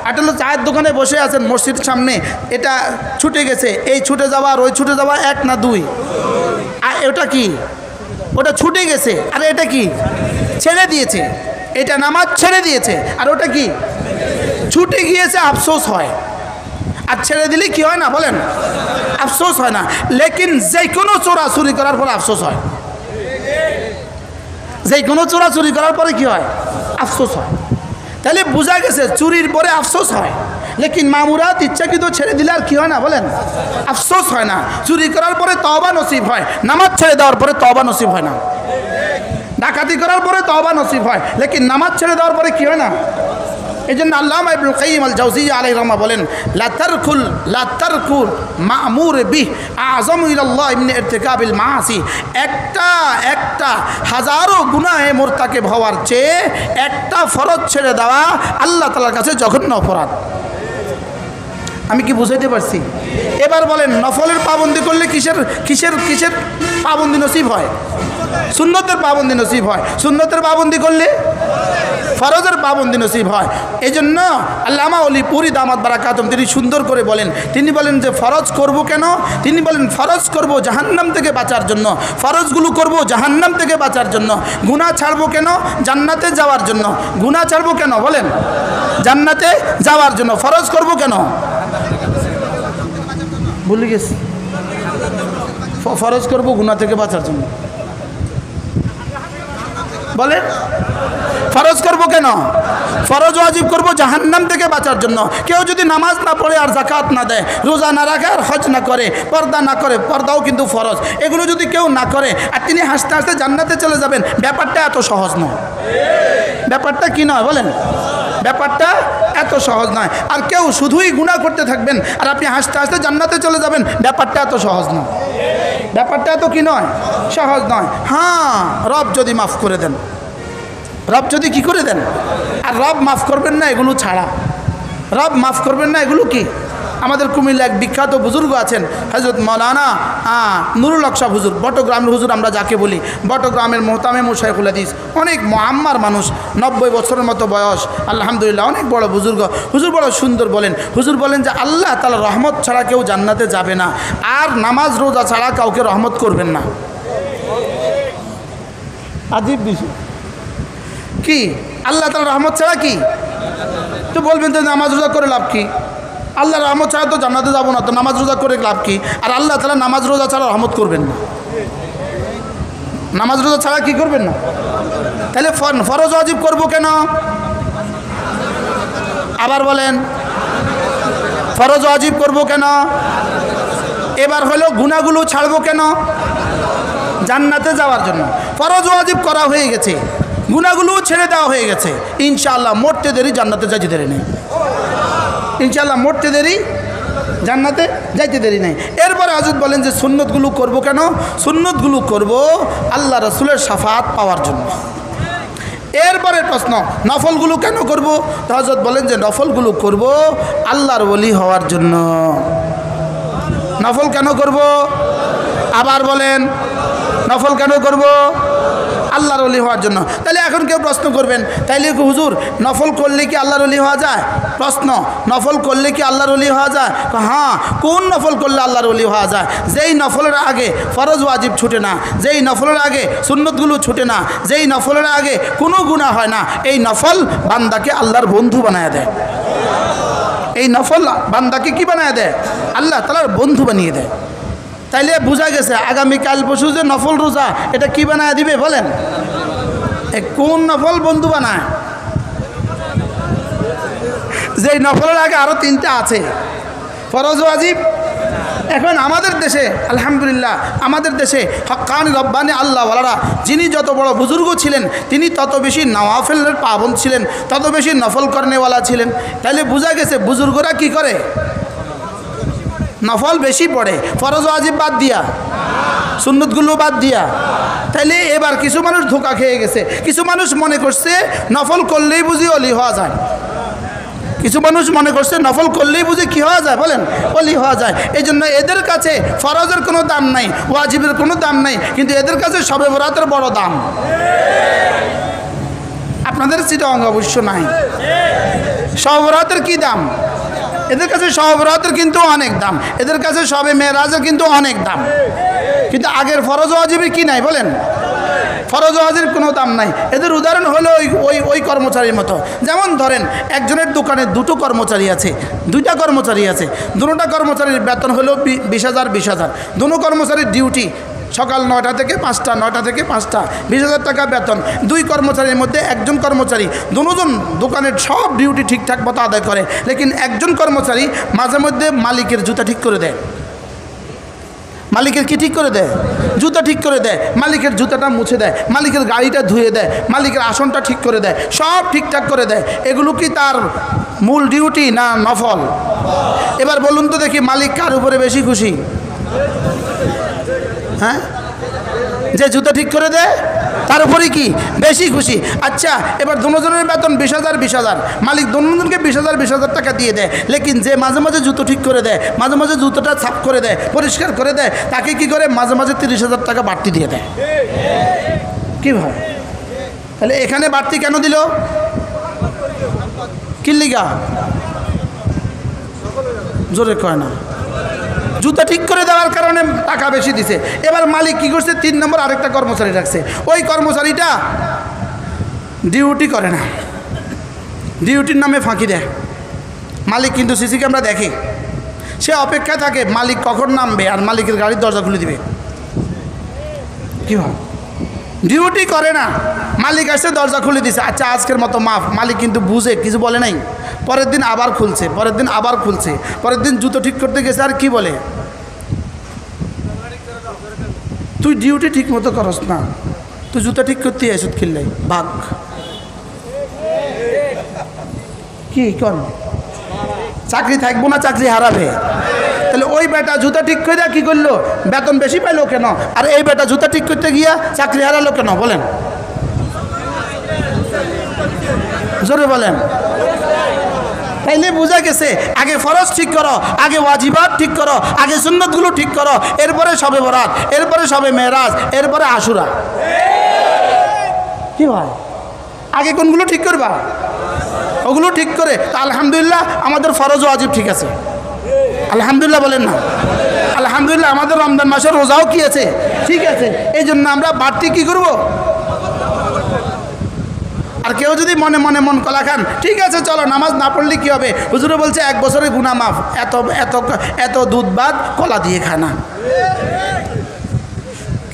একটা হলো চায়ের দোকানে বসে আছেন মসজিদ সামনে, এটা ছুটে গেছে। এই ছুটে যাওয়া আর ওই ছুটে যাওয়া এক না দুই? আর ওটা কি? ওটা ছুটে গেছে, আর এটা কি? ছেড়ে দিয়েছে। এটা নামাজ ছেড়ে দিয়েছে, আর ওটা কি? ছুটে গিয়েছে, আফসোস হয়। আর ছেড়ে দিলে কি হয় না? বলেন আফসোস হয় না। লেকিন যে কোনো চোরাচুরি করার পরে আফসোস হয়। যে কোনো চোরাচুরি করার পরে কি হয়? আফসোস হয়। তাহলে বোঝা গেছে চুরির পরে আফসোস হয়, লেকিন মামুরাত ইচ্ছাকৃত ছেড়ে দিলে আর কি হয় না? বলেন আফসোস হয় না। চুরি করার পরে তওবা নসিব হয়, নামাজ ছেড়ে দেওয়ার পরে তওবা নসিব হয় না। ডাকাতি করার পরে তওবা নসিব হয়, লেকিন নামাজ ছেড়ে দেওয়ার পরে কি হয় না? এই জন্য আল্লামা ইবনুল কাইয়্যিম আল জাওজিয়্যা আলাইহির রাহমাহ বলেন, লা তারকুল মা'মুর বিহ আযমু ইলাল্লাহ মিন ইরতিকাবিল মাআসি। একটা হাজারো গুনাহে মুরতাকিব হওয়ার চেয়ে একটা ফরজ ছেড়ে দেওয়া আল্লাহ তাআলার কাছে জঘন্য অপরাধ। আমি কি বুঝাইতে পারছি? এবার বলেন নফলের পাবন্দি করলে কিসের পাবন্দি নসিব হয়? সুন্নতের পাবন্দি নসিব হয়। সুন্নতের পাবন্দি করলে ফরজের পাবন্দি নসিব হয়। এই জন্য আল্লামা ওলি পুরি দামাত বারাকাতুম তিনি সুন্দর করে বলেন, তিনি বলেন যে ফরজ করব কেন? তিনি বলেন ফরজ করব জাহান্নাম থেকে বাঁচার জন্য, ফরজগুলো করব জাহান্নাম থেকে বাঁচার জন্য। গুনাহ ছাড়বো কেন? জান্নাতে যাওয়ার জন্য। গুনাহ ছাড়বো কেন? বলেন জান্নাতে যাওয়ার জন্য। ফরজ করব কেন? ভুলে গেছি। ফরজ করব গুনাহ থেকে বাঁচার জন্য। বলেন ফরজ করব কেন? ফরজ ওয়াজিব করব জাহান্নাম থেকে বাঁচার জন্য। কেউ যদি নামাজ না পড়ে আর যাকাত না দেয়, রোজা না রাখে আর হজ না করে, পর্দা না করে, পর্দাও কিন্তু ফরজ, এগুলো যদি কেউ না করে আর তিনি হাসতে হাসতে জান্নাতে চলে যাবেন, ব্যাপারটা এত সহজ নয়। ব্যাপারটা কি নয়? বলেন ব্যাপারটা এত সহজ নয়। আর কেউ শুধুই গুনাহ করতে থাকবেন আর আপনি হাসতে হাসতে জান্নাতে চলে যাবেন, ব্যাপারটা এত সহজ নয়। ব্যাপারটা এত কি নয়? সহজ নয়। হ্যাঁ, রব যদি মাফ করে দেন, রব যদি কি করে দেন, আর রব মাফ করবেন না এগুলো ছাড়া, রব মাফ করবেন না এগুলো কি? আমাদের কুমিল্লা এক বিখ্যাত বুজুর্গ আছেন হযরত মাওলানা নুরুল হক সাহেব হুজুর, বটগ্রামের হুজুর আমরা যাকে বলি, বটগ্রামের মোহতামেম শাইখুল হাদিস, অনেক মুআম্মার মানুষ, 90 বছরের মতো বয়স, আলহামদুলিল্লাহ অনেক বড় বুজুর্গ। হুজুর বড় সুন্দর বলেন, হুজুর বলেন যে আল্লাহ তাআলা রহমত ছাড়া কেউ জান্নাতে যাবে না, আর নামাজ রোজা ছাড়া কাউকে রহমত করবেন না। আজীব বিষয় কি? আল্লাহ তাআলা রহমত ছাড়া কি? তো বলবেন তো নামাজ রোজা করে লাভ কি? আল্লাহ রহমত ছাড়া তো জান্নাতে যাবো না, তো নামাজ রোজা করে লাভ কি? আর আল্লাহ তাআলা নামাজ রোজা ছাড়া রহমত করবেন না। নামাজ রোজা ছাড়া কি করবেন না? তাহলে ফরজ ওয়াজিব করব কেন? আবার বলেন, ফরজ ওয়াজিব করব কেন? এবার হলো গুনাহগুলো ছাড়বো কেন? জান্নাতে যাওয়ার জন্য। ফরজ ওয়াজিব করা হয়ে গেছে, গুনাহগুলো ছেড়ে দেওয়া হয়ে গেছে, ইনশাআল্লাহ মরতে দেরি জান্নাতে যাইতে দেরি নেই। ইনশাআল্লাহ মরতে দেরি জান্নাতে যাইতে দেরি নেই। এরপরে হযরত বলেন যে সুন্নতগুলো করব কেন? সুন্নতগুলো করব আল্লাহ রাসূলের শাফাআত পাওয়ার জন্য। এরপরে প্রশ্ন, নফলগুলো কেন করব? হযরত বলেন যে নফলগুলো করব আল্লাহর ওলি হওয়ার জন্য। নফল কেন করব? আবার বলেন, নফল কেন করব? আল্লাহর ওলি হওয়ার জন্য। তাহলে এখন কেউ প্রশ্ন করবেন, তাইলে কি হুজুর নফল করলে কি আল্লাহর ওলি হওয়া যায়? প্রশ্ন, নফল করলে কি আল্লাহর ওলি হওয়া যায়? হ্যাঁ, কোন নফল করলে আল্লাহর ওলি হওয়া যায়? যেই নফলের আগে ফরজ ওয়াজিব ছুটে না, যেই নফলের আগে সুন্নতগুলো ছুটে না, যেই নফলের আগে কোনো গুনাহ হয় না, এই নফল বান্দাকে আল্লাহর বন্ধু বানায় দেয়। এই নফল বান্দাকে কি বানায় দেয়? আল্লাহ তাআলার বন্ধু বানিয়ে দেয়। তাইলে বোঝা গেছে আগামীকাল পরশু যে নফল রোজা, এটা কি বানায় দিবে বলেন? কোন নফল বন্ধু বানায়? যে নফলের আগে আরো তিনটা আছে, ফরজ ওয়াজিব। এখন আমাদের দেশে আলহামদুলিল্লাহ, আমাদের দেশে হক্কানি রব্বানি আল্লাহওয়ালারা যিনি যত বড় বুজুর্গ ছিলেন, তিনি তত বেশি নওয়াফিলের পাবন্দ ছিলেন, তত বেশি নফল করনেওয়ালা ছিলেন। তাহলে বোঝা গেছে বুজুর্গরা কি করে? নফল বেশি পড়ে, ফরজ ওয়াজিব বাদ দিয়া, সুন্নতগুলো বাদ দিয়া। তাইলে এবার কিছু মানুষ ধোঁকা খেয়ে গেছে। কিছু মানুষ মনে করছে নফল করলেই বুঝি অলি হওয়া যায়। কিছু মানুষ মনে করছে নফল করলেই বুঝি কি হওয়া যায় বলেন? অলি হওয়া যায়। এই জন্য এদের কাছে ফরজের কোনো দাম নাই, ওয়াজিবের কোনো দাম নাই, কিন্তু এদের কাছে শবে বরাতের বড় দাম। আপনাদের চিটাং অবশ্য নাই। শবে বরাতের কি দাম? এদের কাছে শবে বরাতের কিন্তু অনেক দাম, এদের কাছে শবে মেরাজের কিন্তু অনেক দাম। কিন্তু আগের ফরজ ওয়াজিবের কি নাই বলেন? ফরজ ওয়াজিবের কোনো দাম নাই। এদের উদাহরণ হলো ওই কর্মচারীর মতো। যেমন ধরেন একজনের দোকানে দুটো কর্মচারী আছে, দুইটা কর্মচারী আছে, দুটোটা কর্মচারীর বেতন হলো 20,000 20,000। দুটো কর্মচারীর ডিউটি সকাল 9টা থেকে 5টা, 9টা থেকে 5টা, 20,000 টাকা বেতন। দুই কর্মচারীর মধ্যে একজন কর্মচারী দুজন দোকানের সব ডিউটি ঠিকঠাক মতো আদায় করে, লেকিন একজন কর্মচারী মাঝে মধ্যে মালিকের জুতা ঠিক করে দেয়। মালিকের কি ঠিক করে দেয়? জুতা ঠিক করে দেয়। মালিকের জুতাটা মুছে দেয়, মালিকের গাড়িটা ধুয়ে দেয়, মালিকের আসনটা ঠিক করে দেয়, সব ঠিকঠাক করে দেয়। এগুলো কি তার মূল ডিউটি না নফল? এবার বলুন তো দেখি, মালিক কার উপরে বেশি খুশি? হ্যাঁ, যে জুতা ঠিক করে দেয় তার উপরে কি বেশি খুশি? আচ্ছা, এবার দুজনের বেতন 20,000 20,000, মালিক দুজনকে 20,000 20,000 টাকা দিয়ে দেয়, লেকিন যে মাঝে মাঝে জুতো ঠিক করে দেয়, মাঝে মাঝে জুতোটা সাফ করে দেয়, পরিষ্কার করে দেয়, তাকে কি করে মাঝে মাঝে 30,000 টাকা বাড়তি দিয়ে দেয়। কি ভাই? তাহলে এখানে বাড়তি কেন দিল? কিল্লিগা জোরে কয় না, জুতা ঠিক করে দেওয়ার কারণে টাকা বেশি দিছে। এবার মালিক কি করছে? 3 নম্বর আরেকটা কর্মচারী রাখছে। ওই কর্মচারীটা ডিউটি করে না, ডিউটির নামে ফাঁকি দেয়। মালিক কিন্তু সিসি ক্যামেরা দেখে, সে অপেক্ষা থাকে মালিক কখন নামবে আর মালিকের গাড়ির দরজা খুলে দিবে। কি হয়? ডিউটি করে না, মালিক আসছে দরজা খুলে দিছে, আচ্ছা আজকের মতো মাফ। মালিক কিন্তু বুঝে কিছু বলে নাই। পরের দিন আবার খুলছে, পরের দিন আবার খুলছে, পরের দিন জুতো ঠিক করতে গেছে, আর কি বলে, তুই ডিউটি ঠিক মতো করস না, তুই জুতো ঠিক করতে এসে খেললাই ভাগ। কি কর? চাকরি থাকবো না, চাকরি হারাবে। তাহলে ওই বেটা জুতা ঠিক করে দেয়া কি করলো? বেতন বেশি পাইলো কেন? আর এই বেটা জুতা ঠিক করতে গিয়া চাকরি হারালো কেন বলেন? জোরে বলেন। তাইলে বোঝা গেছে আগে ফরজ ঠিক করো, আগে ওয়াজিবাত ঠিক করো, আগে সুন্নতগুলো ঠিক করো, এরপরে শবে বরাত, এরপরে শবে মেরাজ, এরপরে আশুরা। কি ভাই? আগে কোনগুলো ঠিক করবা? ওগুলো ঠিক করে তা আলহামদুলিল্লাহ আমাদের ফরজ ওয়াজিব ঠিক আছে। আলহামদুলিল্লাহ বলেন না? আলহামদুলিল্লাহ আমাদের রমজান মাসের রোজাও কি আছে? ঠিক আছে। এই জন্য আমরা বাড়তি কি করব? আর কেউ যদি মনে মনে মন কলা খান, ঠিক আছে চলো নামাজ না পড়লে কি হবে? হুজুরে বলছে 1 বছরের গুনাহ মাফ, এত এত এত দুধ ভাত কলা দিয়ে খানা।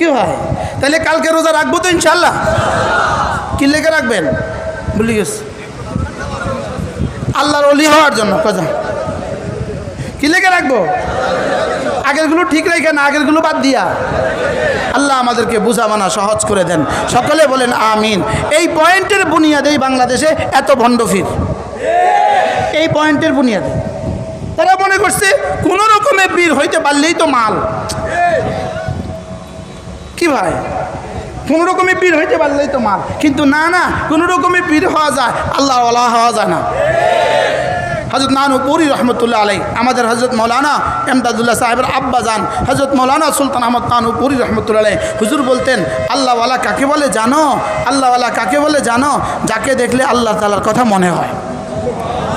কি হয়? তাহলে কালকে রোজা রাখবো তো ইনশাল্লাহ? কি লেগে রাখবেন? ভুলে গেছি। আল্লাহর ওলি হওয়ার জন্য। কথা কি লেগে রাখবো? আগেরগুলো ঠিক রেখে না, আগেরগুলো বাদ দিয়া। আল্লাহ আমাদেরকে বুঝা মানা সহজ করে দেন। সকলে বলেন আমিন। এই পয়েন্টের বুনিয়াদেই বাংলাদেশে এত ভণ্ডফির। এই পয়েন্টের বুনিয়াদে তারা মনে করছে কোনো রকমে বীর হইতে পারলেই তো মাল। কি ভাই, কোনো রকমে বীর হইতে পারলেই তো মাল। কিন্তু না না, কোনো রকমে বীর হওয়া যায়, আল্লাহ ওয়ালা হওয়া যায় না। হযরত নানুপুরি রহমতুল্লাহ আলাই, আমাদের হযরত মৌলানা এমদাদুল্লাহ সাহেবের আব্বা যান হযরত মৌলানা সুলতান আহমদ নানুপুরি রহমতুল্লাহ আলাই হুজুর বলতেন, আল্লাহওয়ালা কাকে বলে জানো? আল্লাহওয়ালা কাকে বলে জানো? যাকে দেখলে আল্লাহ তাআলার কথা মনে হয়।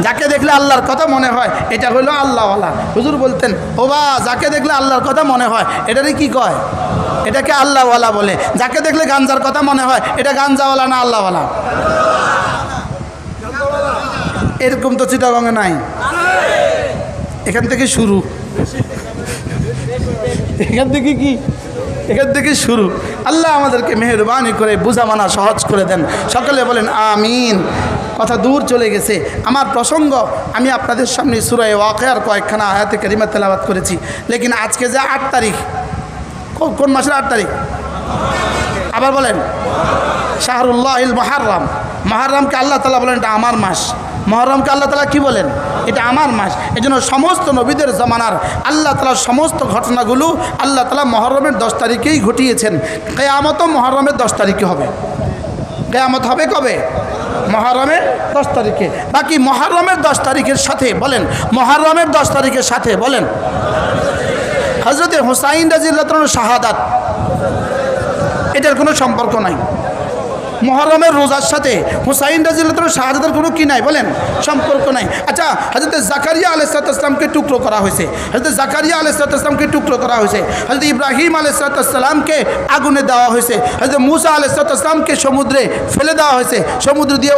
যাকে দেখলে আল্লাহর কথা মনে হয়, এটা হলো আল্লাহওয়ালা। হুজুর বলতেন, ও বা যাকে দেখলে আল্লাহর কথা মনে হয়, এটারই কি কয়? এটাকে আল্লাহওয়ালা বলে। যাকে দেখলে গাঞ্জার কথা মনে হয়, এটা গাঞ্জাওয়ালা না আল্লাহওয়ালা? এরকম তো চিটাগঙ্গে নাই। এখান থেকে শুরু, এখান থেকে কি, এখান থেকে শুরু। আল্লাহ আমাদেরকে মেহেরবানি করে বুঝা মানা সহজ করে দেন। সকলে বলেন আমিন। কথা দূর চলে গেছে। আমার প্রসঙ্গ আমি আপনাদের সামনে সূরা ওয়াকিয়ার কয়েকখানা আয়াতে কারিমা তেলাওয়াত করেছি। লেকিন আজকে যে 8 তারিখ, কোন মাসের 8 তারিখ? আবার বলেন, শাহরুল্লাহিল মুহাররম। মুহাররমকে আল্লাহ তাআলা বলেন এটা আমার মাস। মুহররমকে আল্লাহ তাআলা কি বলেন? এটা আমার মাস। এজন্য সমস্ত নবীদের জামানার আল্লাহ তাআলার সমস্ত ঘটনাগুলো আল্লাহ তাআলা মুহররমের 10 তারিখেই ঘটিয়েছেন। কিয়ামতও মুহররমের 10 তারিখে হবে। কিয়ামত হবে কবে? মুহররমের 10 তারিখে। বাকি মুহররমের 10 তারিখের সাথে বলেন, মুহররমের 10 তারিখের সাথে বলেন হযরত হুসাইন রাদিয়াল্লাহু তাআলার শাহাদাত, এটার কোনো সম্পর্ক নাই। মুহররমের রোজার সাথে হুসাইন রাদিয়াল্লাহু তাআলার শাহাদাতের কোনো কি নাই? বলেন, সম্পর্ক নাই। আচ্ছা, হযরত জাকারিয়া আলাইহিস সালামকে টুকরো করা হয়েছে। হযরত জাকারিয়া আলাইহিস সালামকে টুকরো করা হয়েছে। হযরত ইব্রাহিম আলাইহিস সালামকে আগুনে দেওয়া হয়েছে। হযরত মুসা আলাইহিস সালামকে সমুদ্রে ফেলে দেওয়া হয়েছে, সমুদ্র দিয়ে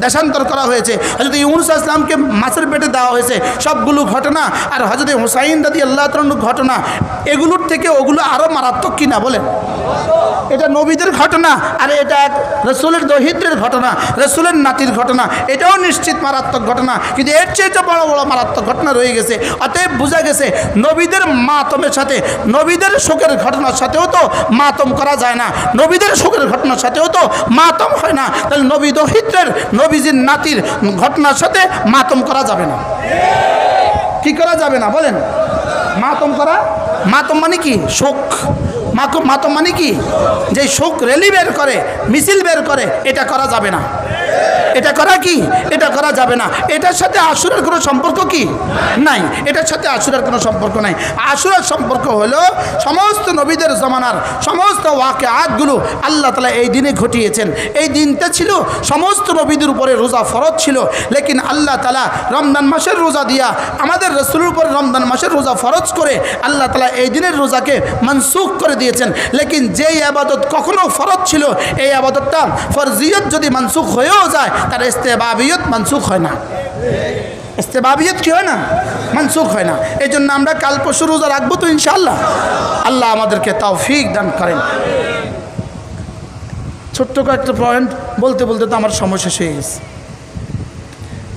দেশান্তর করা হয়েছে। হযরত ইউনূস আলাইহিস সালামকে মাছের পেটে দেওয়া হয়েছে। সবগুলো ঘটনা আর হযরত হুসাইন রাদিয়াল্লাহু তাআলার ঘটনা, এগুলোর থেকে ওগুলো আরও মারাত্মক কিনা? বলেন, এটা নবীদের ঘটনা আর এটা এক রাসূলের দহিত্রের ঘটনা, রাসূলের নাতির ঘটনা। এটাও নিশ্চিত মারাত্মক ঘটনা, কিন্তু এর চেয়ে বড় বড় মারাত্মক ঘটনা রয়ে গেছে। অতএব বোঝা গেছে নবীদের মাতমের সাথে, নবীদের শোকের ঘটনার সাথেও তো মাতম করা যায় না, নবীদের শোকের ঘটনার সাথেও তো মাতম হয় না। তাহলে নবী দহিত্রের, নবীজির নাতির ঘটনার সাথে মাতম করা যাবে না। কি করা যাবে না? বলেন, মাতম করা। মাতম মানে কি? শোক। মাতম মানে কি? যে শোক র্যালি বের করে, মিছিল বের করে, এটা করা যাবে না। এটা করা কি? এটা করা যাবে না। এটার সাথে আশুরার কোনো সম্পর্ক কি নাই? এটার সাথে আশুরার কোনো সম্পর্ক নাই। আশুরার সম্পর্ক হলো সমস্ত নবীদের জমানার সমস্ত ওয়াকিআতগুলো আল্লাহ তাআলা এই দিনে ঘটিয়েছেন। এই দিনটা ছিল সমস্ত নবীদের উপরে রোজা ফরজ ছিল, লেকিন আল্লাহ তাআলা রমজান মাসের রোজা দিয়া আমাদের রাসূলের উপরে রমজান মাসের রোজা ফরজ করে আল্লাহ তাআলা এই দিনের রোজাকে মনসুখ করে দিয়েছেন। লেকিন যেই ইবাদত কখনো ফরজ ছিল, এই ইবাদতটা ফরজিয়ত যদি মনসুখ হয়েও যায়, তার ইস্তেহবাবিয়ত মনসুখ হয় না। ইস্তেহবাবিয়ত কি হয় না? মনসুখ হয় না। এই জন্য আমরা কাল পরশু রোজা রাখবো তো ইনশাআল্লাহ। আল্লাহ আমাদেরকে তৌফিক দান করেন। ছোট্ট কয়েকটা পয়েন্ট বলতে বলতে তো আমার সময় শেষ হয়ে গেছে।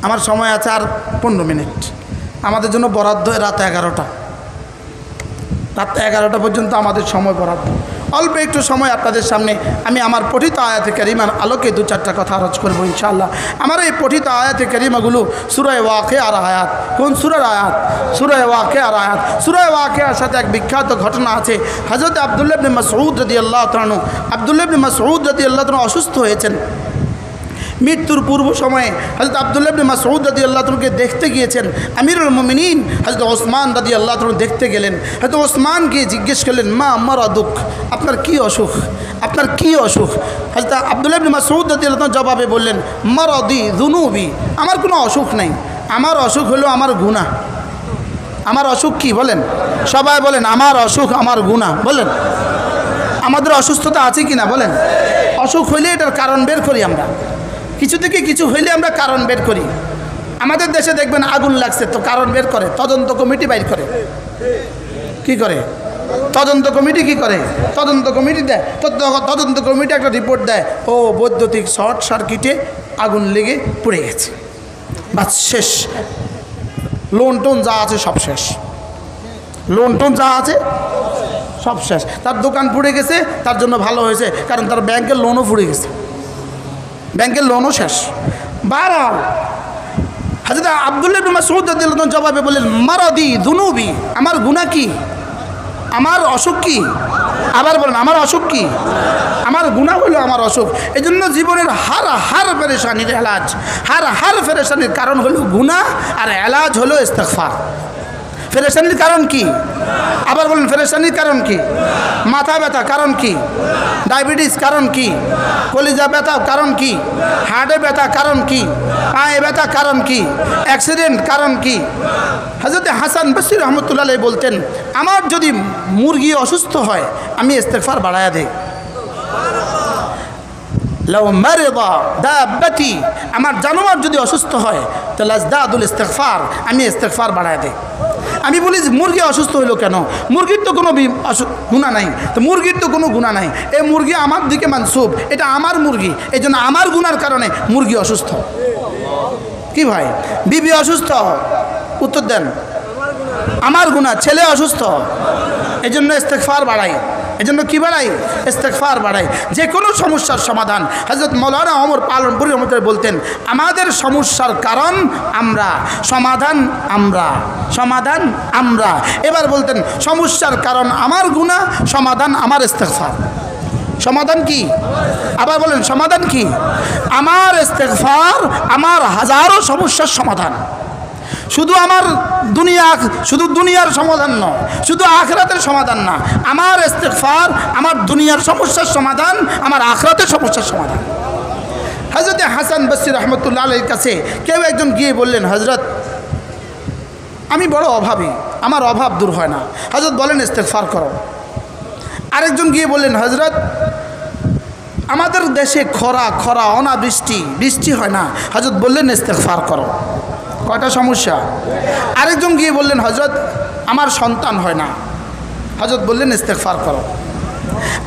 আমার সময় আছে আর 15 মিনিট। আমাদের জন্য বরাদ্দ রাত 11টা। রাত 11টা পর্যন্ত আমাদের সময় বরাদ্দ। অল্প একটু সময় আপনাদের সামনে আমি আমার পঠিত আয়াতে কারিমার আলোকে 2-4টা কথা আরজ করবো ইনশাআল্লাহ। আমার এই পঠিত আয়াতে কারিমাগুলো সূরা ওয়াকিয়ার আয়াত। কোন সূরার আয়াত? সূরা ওয়াকিয়ার আয়াত। সূরা ওয়াকিয়ার সাথে এক বিখ্যাত ঘটনা আছে। হযরত আব্দুল্লাহ ইবনে মাসউদ রাদিয়াল্লাহু তাআলা, আব্দুল্লাহ ইবনে মাসউদ রাদিয়াল্লাহু তাআলা অসুস্থ হয়েছেন। মৃত্যুর পূর্ব সময়ে হযরত আব্দুল্লাহ ইবনে মাসউদ রাদিয়াল্লাহু তাআলাকে দেখতে গিয়েছেন আমিরুল মুমিনিন হযরত ওসমান রাদিয়াল্লাহু তাআলা দেখতে গেলেন। হযরত ওসমানকে জিজ্ঞেস করলেন, মা মারাদুক, আপনার কি অসুখ? আপনার কি অসুখ? হযরত আব্দুল্লাহ ইবনে মাসউদ রাদিয়াল্লাহু তাআলা জবাবে বললেন, মারাদি যুনুবি, আমার কোনো অসুখ নেই, আমার অসুখ হলো আমার গুনাহ। আমার অসুখ কি? বলেন, সবাই বলেন, আমার অসুখ আমার গুনাহ। বলেন, আমাদের অসুস্থতা আছে কি না? বলেন, অসুখ হইলে এটার কারণ বের করি আমরা। কিছু থেকে কিছু হইলে আমরা কারণ বের করি। আমাদের দেশে দেখবেন আগুন লাগছে তো কারণ বের করে, তদন্ত কমিটি বাইর করে। কি করে? তদন্ত কমিটি কি করে? তদন্ত কমিটি দেয়, তদন্ত কমিটি একটা রিপোর্ট দেয়, ও বৈদ্যুতিক শর্ট সার্কিটে আগুন লেগে পুড়ে গেছে, বাস শেষ। লোন টোন যা আছে সব শেষ, লোন টোন যা আছে সব শেষ। তার দোকান পুড়ে গেছে, তার জন্য ভালো হয়েছে, কারণ তার ব্যাংকের লোনও পুড়ে গেছে, ব্যাংকের লোনও শেষ। বারবার হযরত আব্দুল্লাহ ইবনে মাসউদ রাদিয়াল্লাহু আনহু জবাবে বললেন, মারাদি দুনুবি, আমার গুনাহ কি, আমার অসুখ কি? আবার বলেন, আমার অসুখ কি? আমার গুনাহ হলো আমার অসুখ। এই জন্য জীবনের হার পেরেশানির এলাজ, হার পেরেশানির কারণ হলো গুনাহ, আর এলাজ হলো ইস্তেগফার। পেরেশানির কারণ কি? আবার বলেন, পেরেশানির কারণ কি? মাথা ব্যথা কারণ কি? ডায়াবেটিস কারণ কি? কলিজা ব্যথা কারণ কি? হার্টে ব্যথা কারণ কি? পায়ে ব্যথা কারণ কি? অ্যাক্সিডেন্ট কারণ কি? হযরত হাসান বসরি রহমতুল্লাহ আলাইহি বলতেন, আমার যদি মুরগি অসুস্থ হয় আমি ইস্তেগফার বাড়ায়া দেই। লাউ মারিদা দাব্বাতি, আমার জানোয়ার যদি অসুস্থ হয় তাহলে আজদাদুল ইস্তেগফার, আমি ইস্তেগফার বাড়ায়া দেই। আমি বলি যে মুরগি অসুস্থ হইলো কেন? মুরগির তো কোনো গুনাহ নাই, তো মুরগির তো কোনো গুনাহ নাই, এই মুরগি আমার দিকে মানসুব, এটা আমার মুরগি, এই জন্য আমার গুনার কারণে মুরগি অসুস্থ। কি ভাই, বিবি অসুস্থ, উত্তর দেন আমার গুনাহ, ছেলে অসুস্থ, এই জন্য ইস্তেগফার বাড়াই। এই জন্য কী বাড়াই? ইস্তেগফার বাড়াই। যে কোনো সমস্যার সমাধান, হযরত মাওলানা ওমর পালনপুরি রহমতুল্লাহ বলতেন, আমাদের সমস্যার কারণ আমরা, সমাধান আমরা, সমাধান আমরা। এবার বলতেন, সমস্যার কারণ আমার গুনাহ, সমাধান আমার ইস্তেগফার। সমাধান কি? আবার বলেন, সমাধান কি? আমার ইস্তেগফার আমার হাজারো সমস্যার সমাধান। শুধু আমার শুধু দুনিয়ার সমাধান নয়, শুধু আখিরাতের সমাধান না, আমার ইস্তেগফার আমার দুনিয়ার সমস্যার সমাধান, আমার আখিরাতের সমস্যার সমাধান। হযরত হাসান বসরি রহমতুল্লাহ আলাইহির কাছে কেউ একজন গিয়ে বললেন, হযরত আমি বড় অভাবী, আমার অভাব দূর হয় না। হযরত বলেন, ইস্তেগফার করো। আরেকজন গিয়ে বললেন, হযরত আমাদের দেশে খরা বৃষ্টি হয় না। হযরত বললেন, ইস্তেগফার করো। কয়টা সমস্যা? আরেকজন গিয়ে বললেন, হযরত আমার সন্তান হয় না। হযরত বললেন, ইস্তেগফার করো।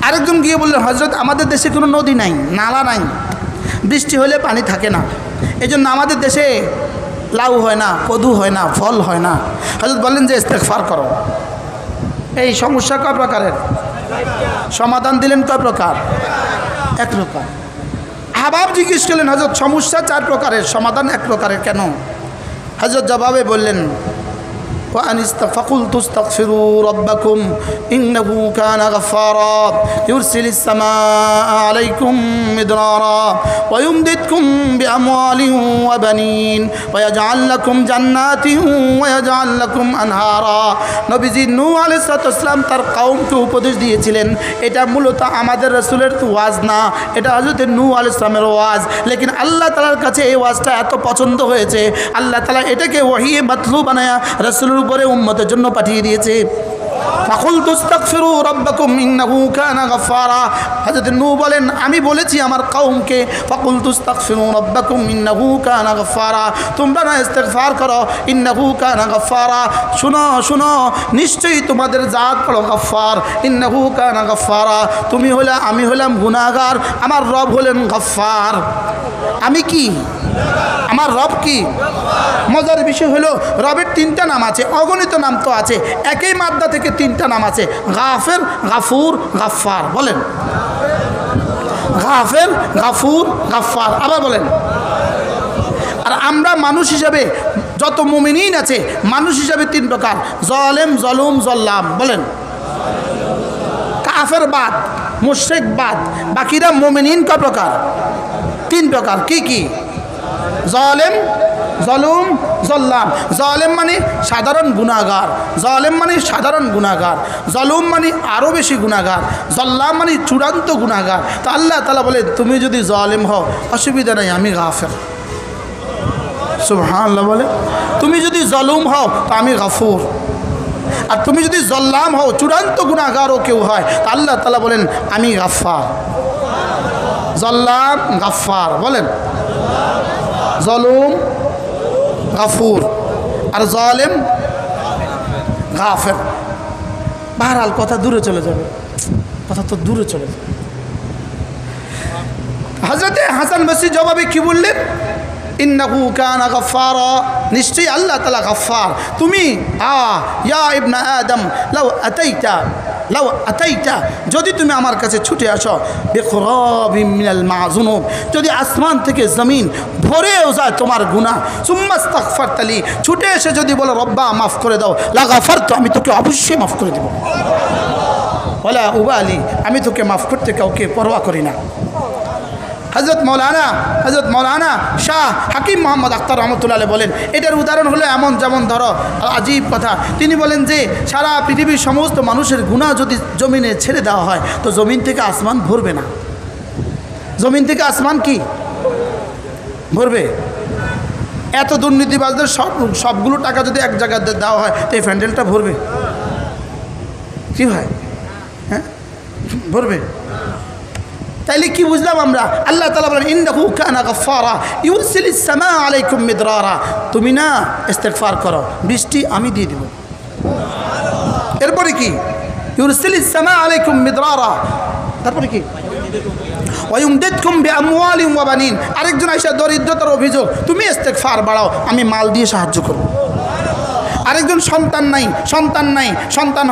আরেকজন গিয়ে বললেন, হযরত আমাদের দেশে কোনো নদী নাই, নালা নাই, বৃষ্টি হলে পানি থাকে না, এই জন্য আমাদের দেশে লাউ হয় না, কদু হয় না, ফল হয় না। হযরত বললেন যে ইস্তেগফার করো। এই সমস্যা কয় প্রকারের? সমাধান দিলেন কয় প্রকার? এক প্রকার। আহবাব জিজ্ঞেস করলেন, হযরত সমস্যা 4 প্রকারের, সমাধান 1 প্রকারের কেন? হযরত জবাবে বললেন, فقلت استغفروا ربكم إنه كان غفارا يرسل السماء عليكم مدرارا ويمددكم بأموال وبنين ويجعل لكم جنات ويجعل لكم أنهارا। নবীজি নূহ আলাইহিস সালাম তার কওমকে উপদেশ দিয়েছিলেন। এটা মূলত আমাদের রাসূলের ওয়াজ না, এটা হযরত নূহ আলাইহিস সালামের ওয়াজ। লেকিন আল্লাহ তাআলার কাছে এই ওয়াজটা এত পছন্দ হয়েছে, আল্লাহ তাআলা এটাকে ওহী মাতলু বানায়া রাসূলের উপরে উম্মতের জন্য পাঠিয়ে দিয়েছে। ফাকুলতু ইস্তাগফিরু রাব্বাকুম ইন্নাহু কানা গাফফারা। হযরত নূহ বলেন, আমি বলেছি আমার কওমকে, ফাকুলতু ইস্তাগফিরু রাব্বাকুম ইন্নাহু কানা গাফফারা, তোমরা না ইস্তেগফার করো, ইন্নাহু কানা গাফফারা, শুনো শুনো, নিশ্চয়ই তোমাদের জাত বড় গফফার, ইন্নাহু কানা গাফফারা, তুমি হলে আমি হলাম গুনাহগার, আমার রব হলেন গফফার। আমি কি? আমার রব কি? মজার বিষয় হলো রবের 3টা নাম আছে, অগণিত নাম তো আছে, একই মাদ্দা থেকে 3টা নাম আছে, গাফের, গাফুর, গাফফার। বলেন, গাফের, গাফুর, গাফফার। আবার বলেন। আর আমরা মানুষ হিসাবে যত মুমিনিন আছে, মানুষ হিসাবে 3 প্রকার, জালেম, জলুম, জল্লাম। বলেন, কাফের বাদ, মুশরিক বাদ, বাকিরা মুমিনিন কয় প্রকার? 3 প্রকার। কি কি? জালেম, জলুম, জল্লাম। জালেম মানে সাধারণ গুনাহগার, জালেম মানে সাধারণ গুনাহগার, জলুম মানে আরও বেশি গুনাহগার, জল্লাম মানে চূড়ান্ত গুনাহগার। তো আল্লাহ তাআলা বলে, তুমি যদি জালেম হও অসুবিধা নাই, আমি গাফের। সুবহানাল্লাহ বলে, তুমি যদি জলুম হও তো আমি গাফুর, আর তুমি যদি জল্লাম হও, চূড়ান্ত গুনাহগারও কেউ হয়, তো আল্লাহ তাআলা বলেন আমি গাফফার। জল্লাম, গাফফার। বলেন, জলুম, গাফুর, আর জালেম, গাফের। বাহরাল কথা দূরে চলে যাবে, কথা তো দূরে চলে যাবে। হযরতে হাসান বসরি জবাবে কি বললেন? ইন্নাহু কানা গফফারা, নিশ্চয়ই আল্লাহ তাআলা গফফার। তুমি ইয়া ইবনা আদম লাউ আতাইতা, যদি তুমি আমার কাছে ছুটে আসো, বিখরাবিম মিনাল মাযুনুব, যদি আসমান থেকে জমিন ভরেও যায় তোমার গুনাহ, সুম্মা ইস্তাগফারতালি, ছুটে এসে যদি বলো রব্বা মাফ করে দাও, লা গাফারতু, আমি তোকে অবশ্যই মাফ করে দেব। ওয়ালা উবালি, আমি তোকে মাফ করতে কাউকে পরোয়া করি না। হযরত মৌলানা শাহ হাকিম মোহাম্মদ আখতার রহমতুল্লাহ আলাইহি বলেন, এটার উদাহরণ হলো এমন, যেমন ধরো আজীব কথা, তিনি বলেন যে সারা পৃথিবীর সমস্ত মানুষের গুনাহ যদি জমিনে ছেড়ে দেওয়া হয় তো জমিন থেকে আসমান ভরবে না। জমিন থেকে আসমান কি ভরবে? এত দুর্নীতিবাজদের সবগুলো টাকা যদি এক জায়গায় দেওয়া হয় তো এই প্যান্ডেলটা ভরবে কি ভাই? হ্যাঁ, ভরবে। তাইলে কি বুঝলাম আমরা? আল্লাহ তাআলা বলেন ইন্নাহু কানা গফফারা ইউরসিলিস সামা আলাইকুম মিদরারা, তুমি না ইস্তিগফার করো, বৃষ্টি আমি দিয়ে দেব। এরপরে কি? ইউরসিলিস সামা আলাইকুম মিদরারা, তারপরে কি? ওয়ায়ুমদিদকুম বিআমওয়ালিন ওয়া বানিন, আরেকজন আয়েশা দরিদ্রতার অভিযোগ, তুমি ইস্তিগফার বাড়াও, আমি মাল দিয়ে সাহায্য করব। আরেকজন সন্তান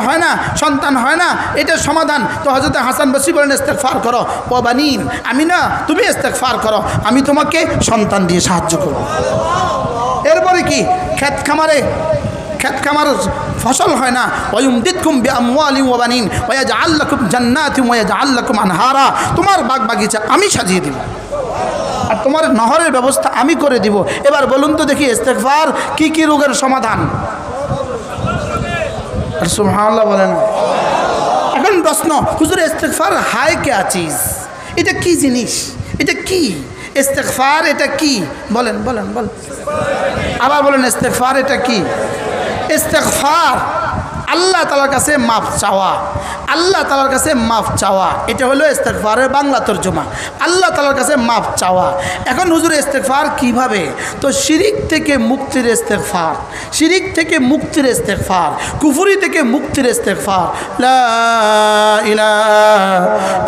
হয় না, এটার সমাধান তো হযরত হাসান বসরি বলেন ইস্তিগফার করো, ওয়া বানিন, আমি না, তুমি ইস্তিগফার করো, আমি তোমাকে সন্তান দিয়ে সাহায্য করব। এরপরে কি? ক্ষেত খামার ফসল হয় না, ওয়ায়ুমদিদকুম বিআমওয়ালিন ওয়া বানিন ওয়া ইয়াজআল লাকুম জান্নাতিন ওয়া ইয়াজআল লাকুম আনহারা, তোমার বাগ বাগিচা আমি সাজিয়ে দেব আর তোমার নহরের ব্যবস্থা আমি করে দিব। এবার বলুন তো দেখি ইস্তিগফার কি রোগের সমাধান? আর সুবহানাল্লাহ বলেন। এখন প্রশ্ন, হুজুর ইস্তিগফার হায় কে চিজ, এটা কি জিনিস, এটা কি ইস্তিগফার, এটা কি? বলেন। আবার বলেন ইস্তিগফার এটা কি? ইস্তিগফার আল্লাহ তাআলার কাছে মাফ চাওয়া, আল্লাহ তাআলার কাছে মাফ চাওয়া, এটা হলো ইস্তিগফারের বাংলা তরজমা, আল্লাহ তাআলার কাছে মাফ চাওয়া। এখন হুজুর ইস্তিগফার কিভাবে? তো শিরিক থেকে মুক্তির ইস্তিগফার, শিরিক থেকে মুক্তির ইস্তিগফার, কুফরি থেকে মুক্তির ইস্তিগফার। লা ইলাহা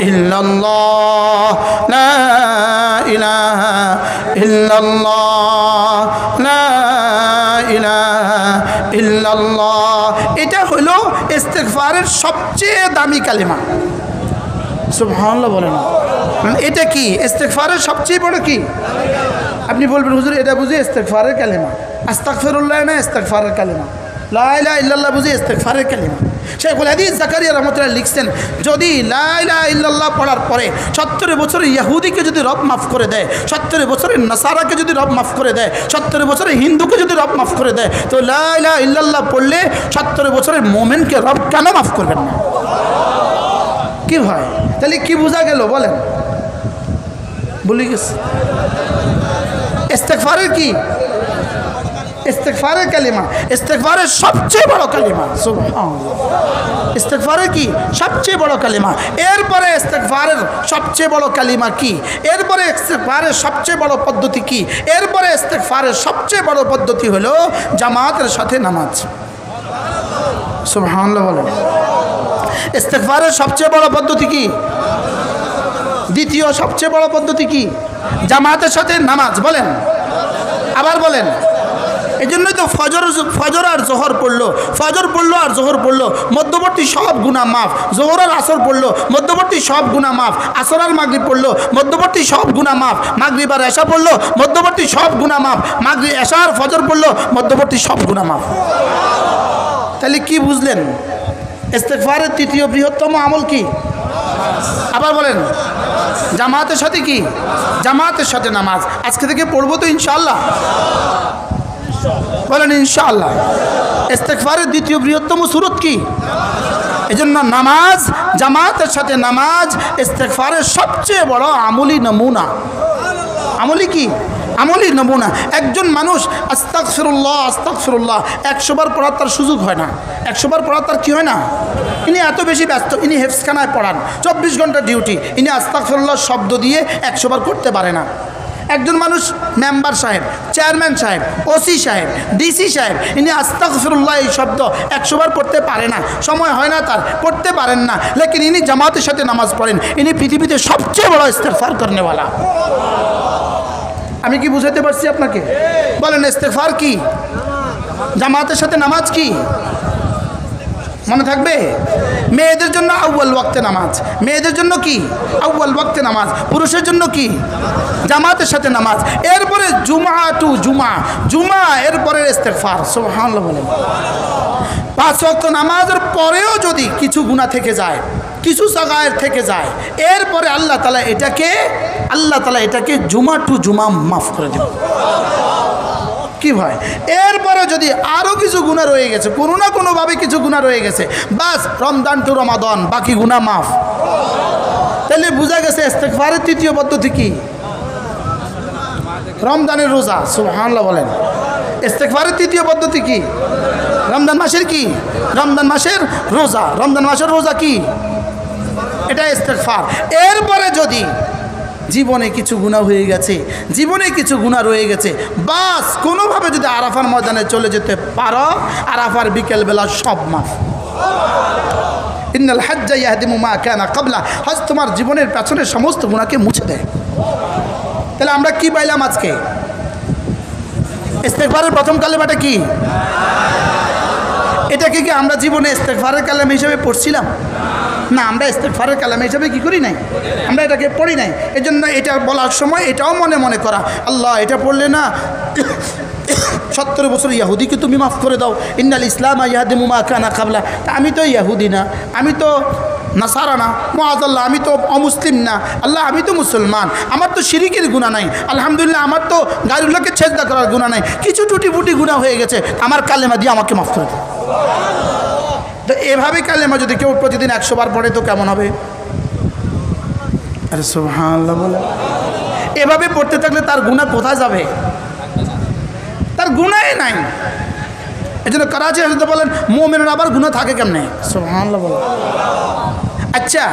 ইল্লাল্লাহ, লা ইলাহা ইল্লাল্লাহ, লা ইলাহা ইল্লাল্লাহ, এটা হলো ইস্তিগফারের সবচেয়ে দামি কালিমা। সুবহানাল্লাহ বলেন। এটা কি ইস্তিগফারের সবচেয়ে বড় কি? আপনি বলবেন হুজুর এটা বুঝি ইস্তিগফারের কালিমা, আস্তাগফিরুল্লাহ না ইস্তিগফারের কালিমা, লা ইলাহা ইল্লাল্লাহ বুঝি ইস্তিগফারের কালিমা। শেখুল হাদিস জাকারিয়া রাহমাতুল্লাহ লিখছেন, যদি লা ইলাহা ইল্লাল্লাহ পড়ার পরে 70 বছরের ইহুদিকে যদি রব মাফ করে দেয়, 70 বছরের নাসারাকে যদি রব মাফ করে দেয়, 70 বছরের হিন্দুকে যদি রব মাফ করে দেয়, তো লা ইলাহা ইল্লাল্লাহ পড়লে 70 বছরের মোমেনকে রব কেন মাফ করবেন না? কি ভাই, তাহলে কি বোঝা গেল বলেন? ভুলে গেছে। ইস্তিগফারের কি? ইস্তিগফারের কালিমা, ইস্তিগফারের সবচেয়ে বড় কালিমা। সুবহানাল্লাহ। ইস্তিগফারের কি? সবচেয়ে বড় কালিমা। এরপরে ইস্তিগফারের সবচেয়ে বড় কালিমা কি? এরপরে ইস্তিগফারের সবচেয়ে বড় পদ্ধতি কি? এরপরে ইস্তিগফারের সবচেয়ে বড় পদ্ধতি হলো জামাতের সাথে নামাজ। সুবহানাল্লাহ বলেন। ইস্তিগফারের সবচেয়ে বড় পদ্ধতি কি? দ্বিতীয় সবচেয়ে বড় পদ্ধতি কি? জামাতের সাথে নামাজ। বলেন, আবার বলেন। এই জন্যই তো ফজর আর জোহর পড়লো, ফজর পড়লো আর জোহর পড়লো, মধ্যবর্তী সব গুনাহ মাফ। জোহর আর আসর পড়লো, মধ্যবর্তী সব গুনাহ মাফ। আসর আর মাগরিব পড়লো, মধ্যবর্তী সব গুনাহ মাফ। মাগরিব আর এশা পড়লো, মধ্যবর্তী সব গুনাহ মাফ। মাগরিব, এশা আর ফজর পড়লো, মধ্যবর্তী সব গুনাহ মাফ। তাহলে কি বুঝলেন? ইস্তিগফারের তৃতীয় বৃহত্তম আমল কি? আবার বলেন। জামাতের সাথে কি? জামাতের সাথে নামাজ। আজকে থেকে পড়বো তো ইনশাআল্লাহ? বলেন ইনশাআল্লাহ। ইস্তিগফারের দ্বিতীয় বৃহত্তম সূরত কি? এজন্য নামাজ, জামাতের সাথে নামাজ ইস্তিগফারের সবচেয়ে বড় আমলি নমুনা। আমলি কি? আমলি নমুনা। একজন মানুষ আস্তাগফিরুল্লাহ 100 বার পড়ার তার সুযোগ হয় না। 100 বার পড়ার তার কি হয় না? ইনি এত বেশি ব্যস্ত, ইনি হেফজখানায় পড়ান, 24 ঘন্টা ডিউটি, ইনি আস্তাগফিরুল্লাহ শব্দ দিয়ে 100 বার করতে পারে না। একজন মানুষ মেম্বার সাহেব, চেয়ারম্যান সাহেব, ওসি সাহেব, ডিসি সাহেব, ইনি আস্তাগফিরুল্লাহ এই শব্দ 100 বার পড়তে পারে না, সময় হয় না তার, পড়তে পারেন না, লেকিন ইনি জামাতের সাথে নামাজ পড়েন, ইনি পৃথিবীতে সবচেয়ে বড় ইস্তেগফার করনেওয়ালা। আমি কি বুঝাতে পারছি আপনাকে? বলেন ইস্তেগফার কি? জামাতের সাথে নামাজ কি? মনে থাকবে? মেয়েদের জন্য আউয়াল ওয়াক্তে নামাজ, মেয়েদের জন্য কি? আউয়াল ওয়াক্তে নামাজ। পুরুষের জন্য কি? জামাতের সাথে নামাজ। এরপরে জুমা টু জুমা, জুমা এরপরে ইস্তেগফার। সুবহানাল্লাহ বলেন। 5 ওয়াক্ত নামাজের পরেও যদি কিছু গুনাহ থেকে যায়, কিছু সাগায়ের থেকে যায়, এরপরে আল্লাহ তাআলা এটাকে জুমা টু জুমা মাফ করে দেবেন। কি ভাই? এরপরে যদি আরও কিছু গুনাহ রয়ে গেছে, কোনো না কোনোভাবে কিছু গুনাহ রয়ে গেছে, বাস রমজান টু রমাদান বাকি গুনাহ মাফ। তাহলে বোঝা গেছে ইস্তেগফারের তৃতীয় পদ্ধতি কি? রমজানের রোজা। সুবহানাল্লাহ বলেন। ইস্তেগফারের তৃতীয় পদ্ধতি কি? রমজান মাসের কি? রমজান মাসের রোজা। রমজান মাসের রোজা কি? এটা ইস্তেগফার। এরপরে যদি জীবনে কিছু গুনাহ হয়ে গেছে, জীবনে কিছু গুনাহ রয়ে গেছে, বাস কোনোভাবে যদি আরাফার ময়দানে চলে যেতে পারো, আরাফার বিকেলবেলা সব মাফ। ইন্নাল হাজ্জা ইয়াহদিমু মা কানা ক্বাবলা, হজ তোমার জীবনের পেছনের সমস্ত গুনাহকে মুছে দেয়। তাহলে আমরা কি পাইলাম আজকে? ইস্তেগফারের প্রথম কালেমাটা কি? এটাকে কি আমরা জীবনে ইস্তেগফারের কালেমা হিসেবে পড়ছিলাম? না, আমরা ইস্তেগফারের কালেমা হিসেবে কি করি নাই, আমরা এটাকে পড়ি নাই। এজন্য এটা বলার সময় এটাও মনে মনে করা, আল্লাহ এটা পড়লে না 70 বছর ইয়াহুদিকে তুমি মাফ করে দাও, ইন্নাল ইসলাম ইয়াহদিমু মা কানা ক্বাবলা। তা আমি তো ইয়াহুদি না, আমি তো নাসারা না, মুআযাল্লাহ আমি তো অমুসলিম না, আল্লাহ আমি তো মুসলমান, আমার তো শিরিকের গুনাহ নাই, আলহামদুলিল্লাহ আমার তো গায়রুল্লাহকে সেজদা করার গুনাহ নাই, কিছু টুটি ফুটি গুনাহ হয়ে গেছে, আমার কালেমা দিয়ে আমাকে মাফ করে দাও। তো এভাবে কালেমা যদি কেউ প্রতিদিন 100 বার পড়ে তো কেমন হবে? আরে সুবহানাল্লাহ বলে। এভাবে পড়তে থাকলে তার গুনাহ কোথায় যাবে? তার গুনাহই নাই। এজন্য করাচি হযরত বলেন মুমিনের আবার গুনাহ থাকে কেমনে? সুবহানাল্লাহ বলে। আচ্ছা,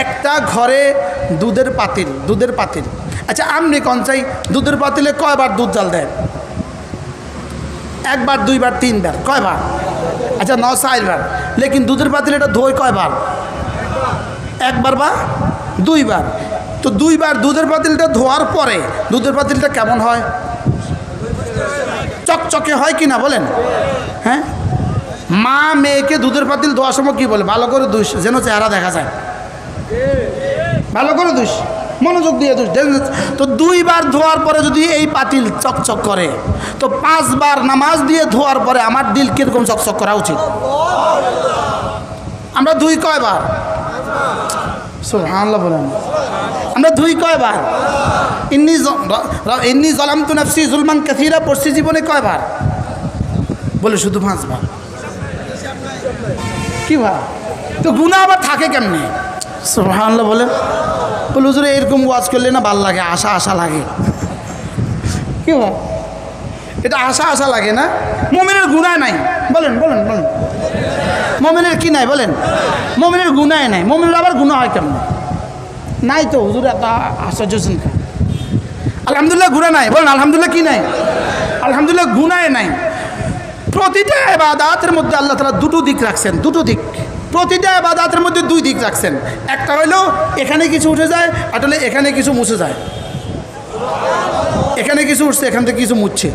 একটা ঘরে দুধের পাতিল, আচ্ছা আমনি কোন চাই দুধের পাতিলে কয়বার দুধ জাল দেয়? 1 বার, 2 বার, 3 বার, কয়বার? আচ্ছা 9 বার। লেকিন দুধের পাতিল এটা ধোয় কয়বার? 1 বার বা 2 বার। তো 2 বার দুধের পাতিলটা ধোয়ার পরে দুধের পাতিলটা কেমন হয়? চকচকে হয় কি না বলেন? হ্যাঁ, মা মেয়েকে দুধের পাতিল ধোয়ার সময় কি বলে? ভালো করে ধুস যেন চেহারা দেখা যায়, ভালো করে ধুস, মনোযোগ দিয়ে ধুস। তো 2 বার ধোয়ার পরে যদি এই পাতিল চকচক করে, তো 5 বার নামাজ দিয়ে ধোয়ার পরে আমার দিল কিরকম চকচক করা উচিত? আমরা ধুই কয়বার? সুবহানাল্লাহ বলেন। আমরা ধুই কয়বার? ইন্নী যালামতু নাফসি যুলমান কাসীরা পড়ছি জীবনে কয়বার? বলে শুধু 5 বার। কি ভাই? তো গুনাহ আবার থাকে কেমনে? সুবহানাল্লাহ বলেন। বলে হুজুর এরকম ওয়াজ করলে না ভাল লাগে, আশা লাগে। কি ভাই? এটা আশা লাগে না? মুমিনের গুনাহ নাই। বলেন। মুমিনের কি নাই বলেন? মুমিনের গুনাহ নাই। মুমিনের আবার গুনাহ হয় কেমন? নাই তো হুজুর, এত আশ্চর্য শুনছেন। আলহামদুলিল্লাহ গুনাহ নাই। বলেন আলহামদুলিল্লাহ কি নাই? আলহামদুলিল্লাহ গুনাহ নাই। প্রতিটা ইবাদতের মধ্যে আল্লাহ তাআলা দুটো দিক রাখছেন, দুটো দিক। প্রতিটা ইবাদতের মধ্যে 2 দিক রাখছেন। একটা হলো এখানে কিছু উঠে যায়, আর হলো এখানে কিছু মুছে যায়। এখানে কিছু উঠছে, এখান থেকে কিছু মুছছে,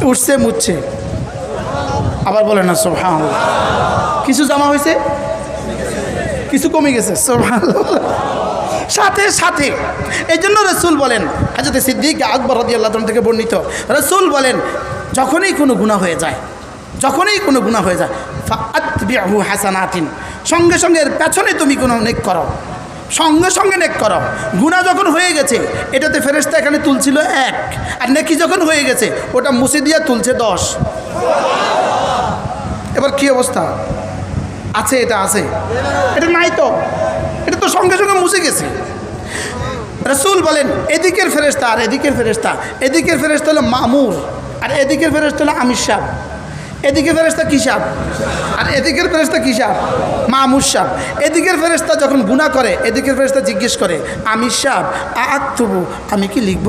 উঠছে মুছছে। আবার বলেন না সুবহানাল্লাহ। কিছু জমা হয়েছে, কিছু কমে গেছে। সুবহানাল্লাহ। সাথে সাথে এই জন্য রাসূল বলেন, হযরত সিদ্দিক আকবর রাদিয়াল্লাহু আনহু থেকে বর্ণিত, রাসূল বলেন যখনই কোনো গুনাহ হয়ে যায়, ফাআতবিহু হাসানাতিন, সঙ্গে সঙ্গে এর পেছনে তুমি কোনো নেক করো, সঙ্গে নেক করো। গুনাহ যখন হয়ে গেছে, এটাতে ফেরেশতা এখানে তুলছিল 1, আর নেকি যখন হয়ে গেছে ওটা মুছে দিয়ে তুলছে 10। এবার কি অবস্থা? আছে? এটা আছে? এটা নাই তো, এটা তো সঙ্গে সঙ্গে মুছে গেছে। রাসূল বলেন এদিকের ফেরেশতা আর এদিকের ফেরেশতা, এদিকের ফেরেশতা হলো মামুর আর এদিকের ফেরেশতা হলো আমির সাহেব। এদিকে ফেরেশতা কি সাপ, আর এদিকের ফেরেশতা কি সাপ, মামুর সাপ। এদিকের ফেরেশতা যখন গুনাহ করে, এদিকের ফেরেশতা জিজ্ঞেস করে আমি সাপ আক্তুবু, আমি কি লিখব?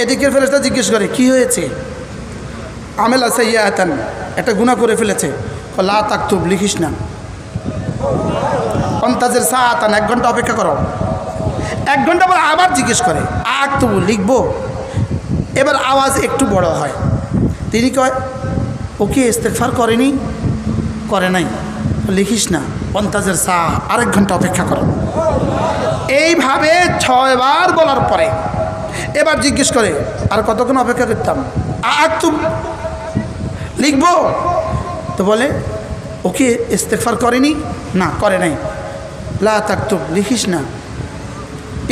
এদিকের ফেরেশতা জিজ্ঞেস করে কি হয়েছে? আমেলা সাইয়্যাতান, একটা গুনাহ করে ফেলেছে। লা তাকতুব, লিখিস না। অন্তাজের সাআতান, 1 ঘন্টা অপেক্ষা করো। 1 ঘন্টা পর আবার জিজ্ঞেস করে আক্তুবু, লিখব? এবার আওয়াজ একটু বড় হয়। তিনি কয় ওকে ইস্তেগফার করেনি, করে নাই, লিখিস না। অন্তাজের সা, আরেক ঘন্টা অপেক্ষা করো। এইভাবে 6 বার বলার পরে এবার জিজ্ঞেস করে আর কতক্ষণ অপেক্ষা করতাম? আক্তুব, লিখব? তো বলে ওকে ইস্তেগফার করেনি, না করে নাই। লা তাকতুব, লিখিস না।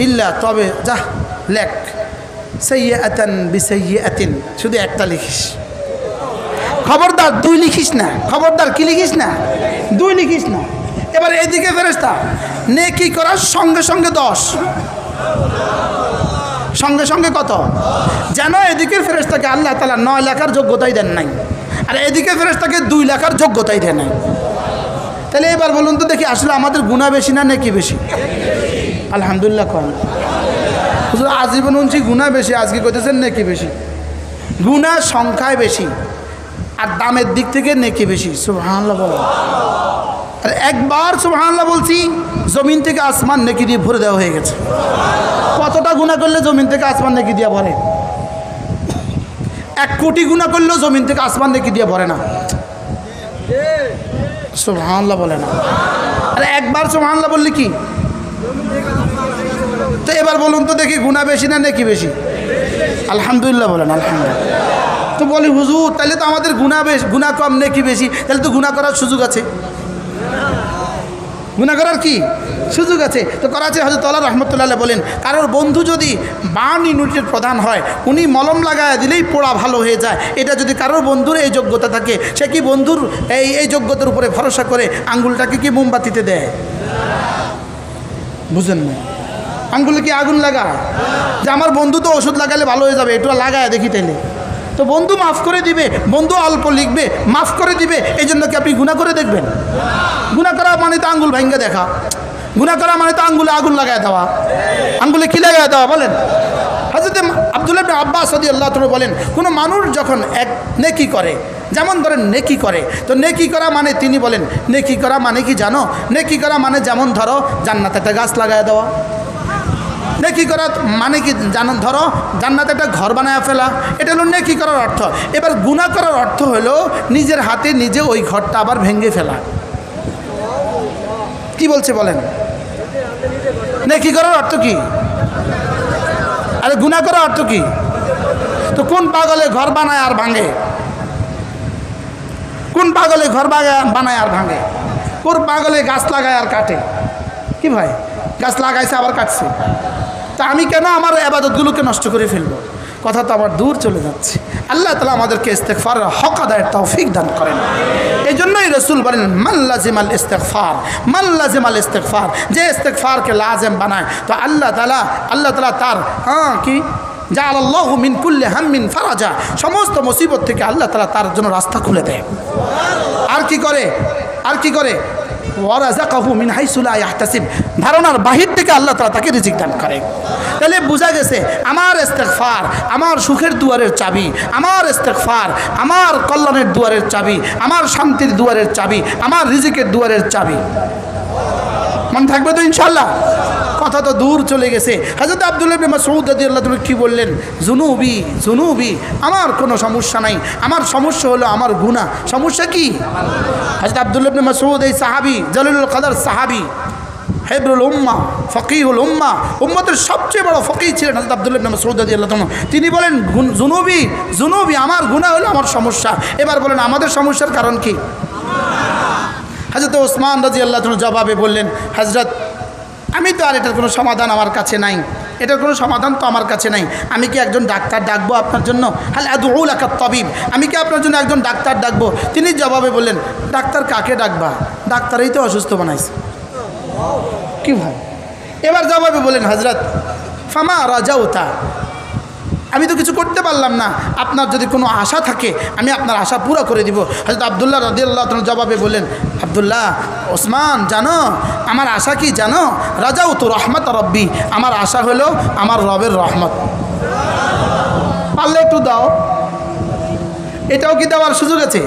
ইল্লা, তবে যা লেখ, সাইয়্যাতান বিসাইয়্যাতিন, শুধু একটা লিখিস। খবরদার 2 লিখিস না, খবরদার কি লিখিস না? 2 লিখিস না। এবার এদিকে ফেরেশতা নেকি করার সঙ্গে সঙ্গে 10, সঙ্গে সঙ্গে কত? যেন এদিকের ফেরেশতাকে আল্লাহ তাআলা 9 লেখার যোগ্যতাই দেন নাই, আর এদিকে ফেরেশতাকে 2 লেখার যোগ্যতাই দেন নাই। তাহলে এবার বলুন তো দেখি, আসলে আমাদের গুনাহ বেশি না নেকি বেশি? আলহামদুলিল্লাহ কোন হুজুর আজীবন উনছি গুনাহ বেশি, আজকে কইতেছেন নেকি বেশি। গুনাহ সংখ্যায় বেশি আর দামের দিক থেকে নেকি বেশি। সুবহানাল্লাহ বলো। আর একবার সুবহানাল্লাহ বলছি, জমিন থেকে আসমান নেকি দিয়ে ভরে দেওয়া হয়ে গেছে। কতটা গুনাহ করলে জমিন থেকে আসমান নেকি দিয়ে ভরে? 1 কোটি গুনাহ করলেও জমিন থেকে আসমান নেকি দিয়ে ভরে না। সুবহানাল্লাহ বলে না। আর একবার সুবহানাল্লাহ বললে কি? তো এবার বলুন তো দেখি, গুনাহ বেশি না নেকি বেশি? আলহামদুলিল্লাহ বলেন। আলহামদুলিল্লাহ। তো বলি হুজুর তাহলে তো আমাদের গুনাহ কম নেকি বেশি, তাহলে তো গুনাহ করার সুযোগ আছে। গুনাহ করার কি সুযোগ আছে? তো করাচি হযরত আল্লাহ রাহমাতুল্লাহ বলেন, কারোর বন্ধু যদি বার্ন ইউনিটের প্রধান হয়, উনি মলম লাগায় দিলেই পোড়া ভালো হয়ে যায়। এটা যদি কারোর বন্ধুর এই যোগ্যতা থাকে, সে কি বন্ধুর এই যোগ্যতার উপরে ভরসা করে আঙ্গুলটাকে কি মোমবাতিতে দেয়? বুঝেন না? আঙ্গুলে কি আগুন লাগায়? যে আমার বন্ধু তো ওষুধ লাগালে ভালো হয়ে যাবে, একটু লাগায় দেখি তাইলে। তো বন্ধু মাফ করে দিবে, বন্ধু অল্প লিখবে, মাফ করে দিবে, এই জন্য কি আপনি গুনাহ করে দেখবেন? গুনাহ করা মানে তো আঙ্গুল ভাঙ্গা দেখা, গুনাহ করা মানে তো আঙ্গুলে আগুন লাগায় দেওয়া। আঙ্গুলে কি লাগায় দেওয়া বলেন? হযরত আব্দুল্লাহ ইবনে আব্বাস রাদিয়াল্লাহু তাআলা বলেন, কোনো মানুষ যখন এক নেকি করে, যেমন ধরেন নেকি করে, তো নেকি করা মানে তিনি বলেন নেকি করা মানে কি জানো? নেকি করা মানে যেমন ধরো জান্নাতে একটা গাছ লাগায় দেওয়া। নেকি করা মানে কি জানো? ধরো জান্নাতে একটা ঘর বানায় ফেলা, এটা হলো নেকি করার অর্থ। এবার গুনাহ করার অর্থ হলো নিজের হাতে নিজে ওই ঘরটা আবার ভেঙে ফেলা। কি বলছে বলেন? নেকি করার অর্থ কি? আরে গুনাহ করার অর্থ কি? তো কোন পাগলে ঘর বানায় আর ভাঙে? কোন পাগলে ঘর বানায় আর ভাঙে? কোন পাগলে গাছ লাগায় আর কাটে? কি ভাই, গাছ লাগাইছে আবার কাটছে, তা আমি কেন আমার ইবাদতগুলোকে নষ্ট করে ফেলবো? কথা তো আবার দূর চলে যাচ্ছে। আল্লাহ তাআলা আমাদেরকে ইস্তেগফারের হক আদায়ের তৌফিক দান করেন। এই জন্যই রাসূল বলেন মান লাজিমাল ইস্তেগফার, মান লাজিমাল ইস্তেগফার, যে ইস্তেগফারকে লাজিম বানায় তো আল্লাহ তাআলা তার কি জাআলাল্লাহু মিন কুল্লি হাম্মিন ফারাজা, সমস্ত মুসিবত থেকে আল্লাহ তাআলা তার জন্য রাস্তা খুলে দেয়। আর কি করে? আর কি করে? ওয়ারাযাকাহু মিন হাইসু লা ইয়াহতাসিব, ধারণার বাহির থেকে আল্লাহ তাআলা তাকে রিজিক দান করে। তাহলে বোঝা গেছে আমার ইস্তেগফার আমার সুখের দুয়ারের চাবি, আমার ইস্তেগফার আমার কল্যাণের দুয়ারের চাবি, আমার শান্তির দুয়ারের চাবি, আমার রিজিকের দুয়ারের চাবি। মনে থাকবে তো ইনশাআল্লাহ? কথা তো দূর চলে গেছে। হযরত আব্দুল্লাহ ইবনে মাসউদ রাদিয়াল্লাহু তাআলা কি বললেন? জুনুবি জুনুবি, আমার কোনো সমস্যা নাই, আমার সমস্যা হলো আমার গুনাহ। সমস্যা কি? হযরত আব্দুল্লাহ ইবনে মাসউদ এই সাহাবী, জলিলুল কদর সাহাবী, হেবরুল উম্মাহ, ফকিহুল উম্মাহ, উম্মতের সবচেয়ে বড় ফকিহ ছিলেন হযরত আব্দুল্লাহ ইবনে মাসউদ রাদিয়াল্লাহু তাআলা। তিনি বলেন জুনুবি জুনুবি, আমার গুনাহ হলো আমার সমস্যা। এবার বলেন আমাদের সমস্যার কারণ কি? হযরত ওসমান রাদিয়াল্লাহু তাআলা জবাবে বললেন, হযরত আমি তো আর এটার কোনো সমাধান আমার কাছে নাই, এটার কোনো সমাধান তো আমার কাছে নাই। আমি কি একজন ডাক্তার ডাকবো আপনার জন্য? হাল আদউ লাকা তাবিব, আমি কি আপনার জন্য একজন ডাক্তার ডাকবো? তিনি জবাবে বললেন, ডাক্তার কাকে ডাকবা? ডাক্তারই তো অসুস্থ বানাইছে। কি ভাই? এবার জবাবে বলেন, হযরত ফামা রাজাউতা, আমি তো কিছু করতে পারলাম না, আপনার যদি কোনো আশা থাকে আমি আপনার আশা পুরো করে দিব। হযরত আব্দুল্লাহ রাদিয়াল্লাহু তাআলা জবাবে বললেন, আব্দুল্লাহ, ওসমান জানো আমার আশা কি জানো? রাজাউতু রাহমাত রব্বি, আমার আশা হলো আমার রবের রহমত। পারলে একটু দাও। এটাও কি দেওয়ার সুযোগ আছে?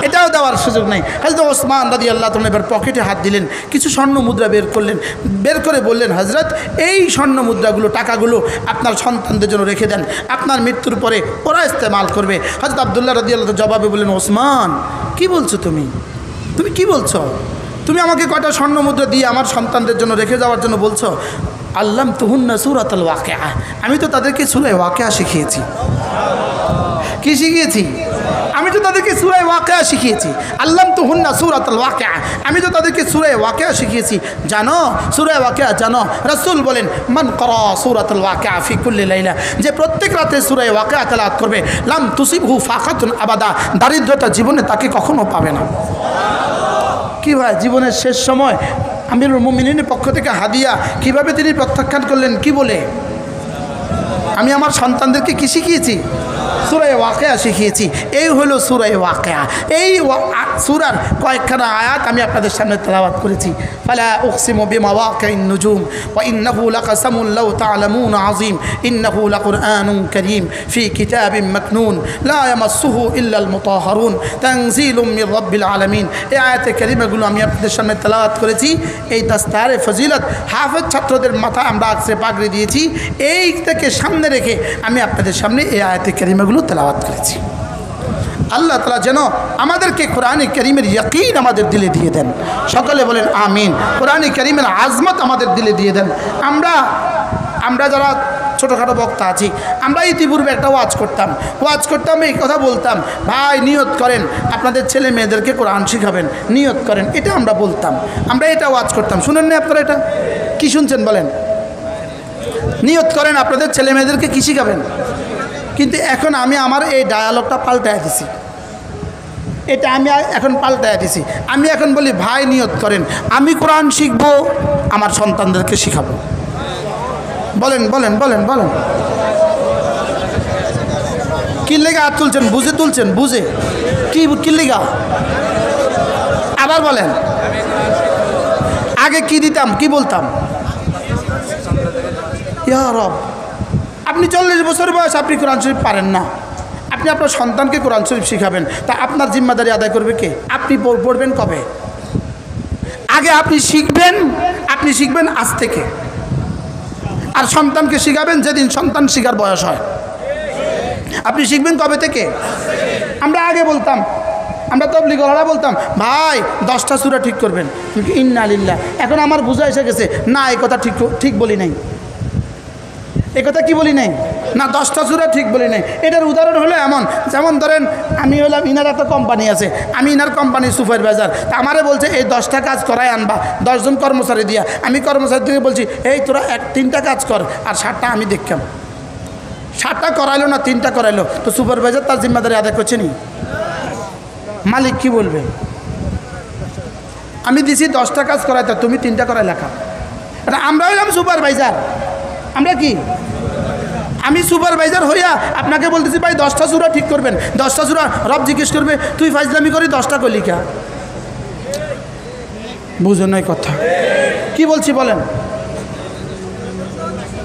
এটাও দেওয়ার সুযোগ নেই। হযরত ওসমান রাদিয়াল্লাহু তাআলা এবার পকেটে হাত দিলেন, কিছু স্বর্ণ মুদ্রা বের করলেন, বের করে বললেন, হযরত এই স্বর্ণ মুদ্রাগুলো, টাকাগুলো আপনার সন্তানদের জন্য রেখে দেন, আপনার মৃত্যুর পরে ওরা ইস্তেমাল করবে। হযরত আব্দুল্লাহ রাদিয়াল্লাহু তাআলা জবাবে বললেন, ওসমান কি বলছো তুমি? তুমি কি বলছো? তুমি আমাকে কয়টা স্বর্ণ মুদ্রা দিয়ে আমার সন্তানদের জন্য রেখে যাওয়ার জন্য বলছো? আল্লাম তুহুন্না সূরাতুল ওয়াকিআ, আমি তো তাদেরকে সূরা ওয়াকিআ শিখিয়েছি। কি শিখিয়েছি? আমি তো তাদেরকে সূরা ওয়াকিআ শিখিয়েছি। আল্লাম তুহুন্না সূরাতুল ওয়াকিআ, আমি তো তাদেরকে সূরা ওয়াকিআ শিখিয়েছি। জানো সূরা ওয়াকিআ জানো? রাসূল বলেন, মান ক্বারা সূরাতুল ওয়াকিআ ফি কুল্লি লাইলা, যে প্রত্যেক রাতে সূরা ওয়াকিআ তেলাওয়াত করবে, লাম তুসিবহু ফাকাতুন আবাদা, দারিদ্রতা জীবনে তাকে কখনো পাবে না। কি ভাই, জীবনের শেষ সময় আমিরুল মুমিনিনের পক্ষ থেকে হাদিয়া কিভাবে তিনি প্রত্যাখ্যান করলেন? কি বলে? আমি আমার সন্তানদেরকে কি শিখিয়েছি? সূরা ওয়াকিআ শিখিয়েছি। এই হলো সূরা ওয়াকিআ। এই সূরার কয়েকখানা আয়াত আমি আপনাদের সামনে তেলাওয়াত করেছি। ফালা উকসিমু বিমাওয়াকিন নুজুম ওয়া ইন্নাহু লাকাসামুন লাউ তা'লামুন আযীম ইন্নাহু লাকুরআনুন কারীম ফি কিতাবিন মাকনুন লা ইয়ামাসসুহু ইল্লাল মুতাহহারুন তানজিলুম মির রাব্বিল আলামিন। এই আয়াতে কারিমাগুলো আমি আপনাদের সামনে তেলাওয়াত করেছি। এই দাস্তারে ফজিলত হাফেজ ছাত্রদের মাথায় আমরা আজকে পাগড়ি দিয়েছি। এই থেকে সামনে রেখে আমি আপনাদের সামনে এই আয়াতে কারিমাগুলো তেলাওয়াত করেছি। আল্লাহ তাআলা যেন আমাদেরকে কোরআনে কারীমের ইয়াকিন আমাদের দিলে দিয়ে দেন। সকলে বলেন আমিন। কোরআনে কারীমের আজমত আমাদের দিলে দিয়ে দেন। আমরা যারা ছোটোখাটো বক্তা আছি, আমরা ইতিপূর্বে একটা ওয়াজ করতাম, এই কথা বলতাম, ভাই নিয়ত করেন আপনাদের ছেলে মেয়েদেরকে কোরআন শিখাবেন, নিয়ত করেন, এটা আমরা বলতাম, আমরা এটা ওয়াজ করতাম। শুনেন না আপনারা? এটা কি শুনছেন বলেন? নিয়ত করেন আপনাদের ছেলে মেয়েদেরকে কী শিখাবেন। কিন্তু এখন আমি আমার এই ডায়ালগটা পাল্টায় দিছি, এটা আমি এখন পাল্টায় দিছি। আমি এখন বলি, ভাই নিয়ত করেন আমি কোরআন শিখবো, আমার সন্তানদেরকে শিখাবো। বলেন বলেন বলেন বলেন। কি লেগে হাত তুলছেন? বুঝে তুলছেন? বুঝে কি লেগা? আবার বলেন। আগে কি দিতাম, কি বলতাম? ইয়া রব, আপনি 40 বছর বয়স, আপনি কোরআন শরীফ পারেন না, আপনি আপনার সন্তানকে কোরআন শরীফ শিখাবেন, তা আপনার জিম্মাদারি আদায় করবে কে? আপনি পড়বেন কবে? আগে আপনি শিখবেন আজ থেকে, আর সন্তানকে শিখাবেন যেদিন সন্তান শিখার বয়স হয়। আপনি শিখবেন কবে থেকে? আমরা আগে বলতাম, আমরা তাবলীগওয়ালারা বলতাম, ভাই 10টা সূরা ঠিক করবেন। ইন্না লিল্লাহ। এখন আমার বুঝা এসে গেছে, না এই কথা ঠিক বলি নাই, এই কথা কি বলি নাই, না 10টা সূরা ঠিক বলি নাই। এটার উদাহরণ হলো এমন, যেমন ধরেন আমি হলাম, ইনার একটা কোম্পানি আছে, আমি ইনার কোম্পানির সুপারভাইজার, তা আমারে বলছে এই 10টা কাজ করাই আনবা, 10 জন কর্মচারী দিয়া। আমি কর্মচারী থেকে বলছি, এই তোরা 3টা কাজ কর, আর 7টা আমি দেখলাম। 7টা করাইলো না 3টা করাইলো, তো সুপারভাইজার তার জিম্মাদারি আদায় করছে নি? মালিক কি বলবে? আমি দিছি 10টা কাজ করাইতে, তুমি 3টা করাই লেখা। এটা আমরা হইলাম সুপারভাইজার। আমরা কি? আমি সুপারভাইজার হইয়া আপনাকে বলতেছি, ভাই 10টা সূরা ঠিক করবেন। 10টা সূরা রব জিজ্ঞেস করবে, তুই ফাজলামি করি 10টা করলি কা? বুঝো নাই কথা কি বলছি বলেন?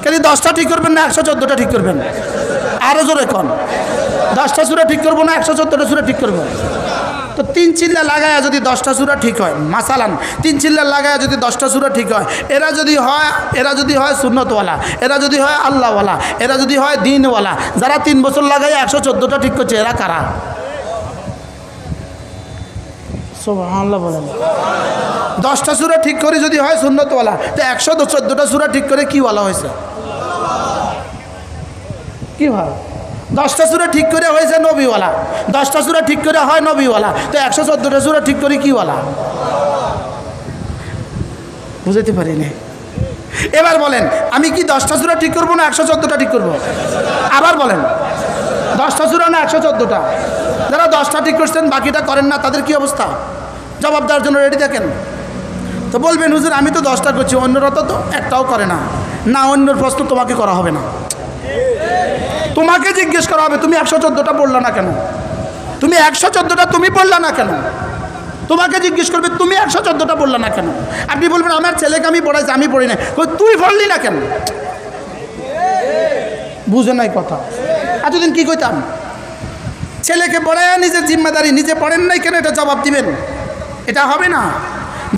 খালি 10টা ঠিক করবেন না 114টা ঠিক করবেন? আরো জোরে কোন? 10টা সূরা ঠিক করবো না 114টা সূরা ঠিক করবো? তো 3 চিল্লা লাগায়া যদি 10টা সূরা ঠিক হয়, মাসালান 3 চিল্লা লাগায়া যদি 10টা সূরা ঠিক হয়, এরা যদি হয় সুন্নতওয়ালা, এরা যদি হয় আল্লাহওয়ালা, এরা যদি হয় দিনওয়ালা, যারা 3 বছর লাগায় 114টা ঠিক করছে, এরা কারা? সুবহানাল্লাহ বলেন। 10টা সূরা ঠিক করে যদি হয় সুন্নতওয়ালা, তো 114টা সূরা ঠিক করে কি ওয়ালা হয়েছে? কি ভাই? 10টা সূরা ঠিক করে হয়েছে নবীওয়ালা, 10টা সূরা ঠিক করে হয় নবীওয়ালা, তো 114টা সূরা ঠিক করে কি ওয়ালা? বুঝতে পারিনি। এবার বলেন, আমি কি 10টা সূরা ঠিক করবো না 114টা ঠিক করবো? আবার বলেন, 10টা সূরা না 114টা? যারা 10টা ঠিক করছেন বাকিটা করেন না, তাদের কি অবস্থা? জবাব দেওয়ার জন্য রেডি থাকেন। তো বলবেন, হুজুর আমি তো 10টা করছি, অন্যরা তো একটাও করে না। না, অন্যর প্রশ্ন তোমাকে করা হবে না, তোমাকে জিজ্ঞেস করা হবে তুমি 114টা পড়লা না কেন, তুমি 114টা তুমি পড়লা না কেন, তোমাকে জিজ্ঞেস করবে তুমি 114টা পড়লা না কেন। আপনি বলবেন আমার ছেলেকে আমি পড়াইছি, আমি পড়ি না, তুই পড়লি না কেন, বুঝে নাই কথা। এতদিন কি কইতাম, ছেলেকে পড়ায় নিজের জিম্মেদারি, নিজে পড়েন নাই কেন এটা জবাব দিবেন, এটা হবে না।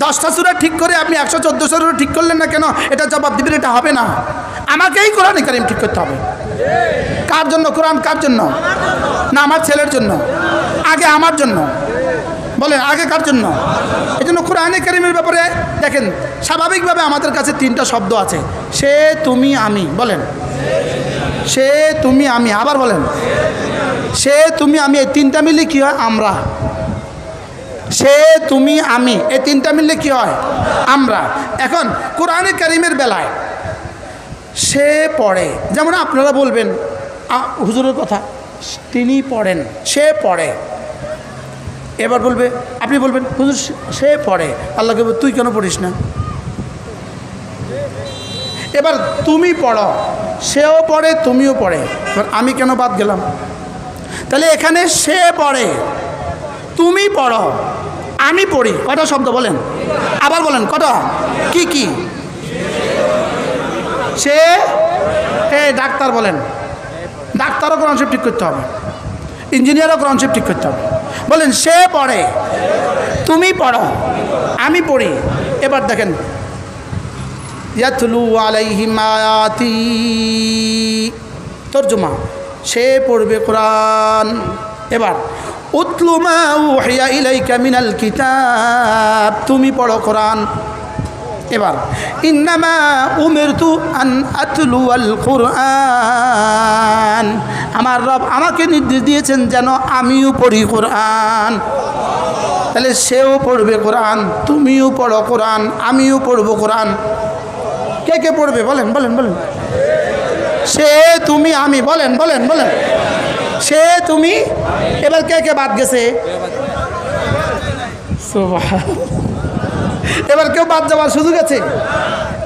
10টা সূরা ঠিক করে আপনি 114 সূরা ঠিক করলেন না কেন এটা জবাব দিবেন, এটা হবে না। আমাকেই কোরআন কারীম ঠিক করতে হবে। কার জন্য কোরআন, কার জন্য? না আমার ছেলের জন্য, আগে আমার জন্য। বলেন আগে কার জন্য? এই জন্য কোরআনে কারীমের ব্যাপারে দেখেন স্বাভাবিকভাবে আমাদের কাছে 3টা শব্দ আছে, সে, তুমি, আমি। বলেন সে, তুমি, আমি। আবার বলেন সে, তুমি, আমি। এই 3টা মিলে কি হয়? আমরা। সে, তুমি, আমি, এই 3টা মিললে কি হয়? আমরা। এখন কোরআনে কারীমের বেলায় সে পড়ে, যেমন আপনারা বলবেন হুজুরের কথা, তিনি পড়েন, সে পড়ে। এবার বলবে, আপনি বলবেন হুজুর সে পড়ে, আল্লাহকে বলবে তুই কেন পড়িস না? এবার তুমি পড়ো, সেও পড়ে, তুমিও পড়ে, এবার আমি কেন বাদ গেলাম? তাহলে এখানে সে পড়ে, তুমি পড়ো, আমি পড়ি। কটা শব্দ বলেন? আবার বলেন কটা? কি কি? সে, ডাক্তার বলেন, ডাক্তারও কোরআন শরীফ ঠিক করতে হবে, ইঞ্জিনিয়ারও কোরআন শরীফ ঠিক করতে হবে। বলেন সে পড়ে, তুমি পড়ো, আমি পড়ি। এবার দেখেন ইয়াতলু আলাইহিম আয়াতি, তরজমা, সে পড়বে কোরআন। এবার উতলু মা উহিয়া ইলাইকা মিনাল কিতাব, তুমি পড়ো কোরআন। এবার ইন্নামা উমিরতু আন আতলু আল কুরআন, আমার রব আমাকে নির্দেশ দিয়েছেন যেন আমিও পড়ি কোরআন। তাহলে সেও পড়বে কোরআন, তুমিও পড়ো কোরআন, আমিও পড়বো কোরআন। কে কে পড়বে? বলেন বলেন বলেন। সে, তুমি, আমি। বলেন বলেন বলেন। সে, তুমি। এবার কে কে বাদ গেছে? এবার কেউ বাদ যাওয়ার সুযোগ আছে?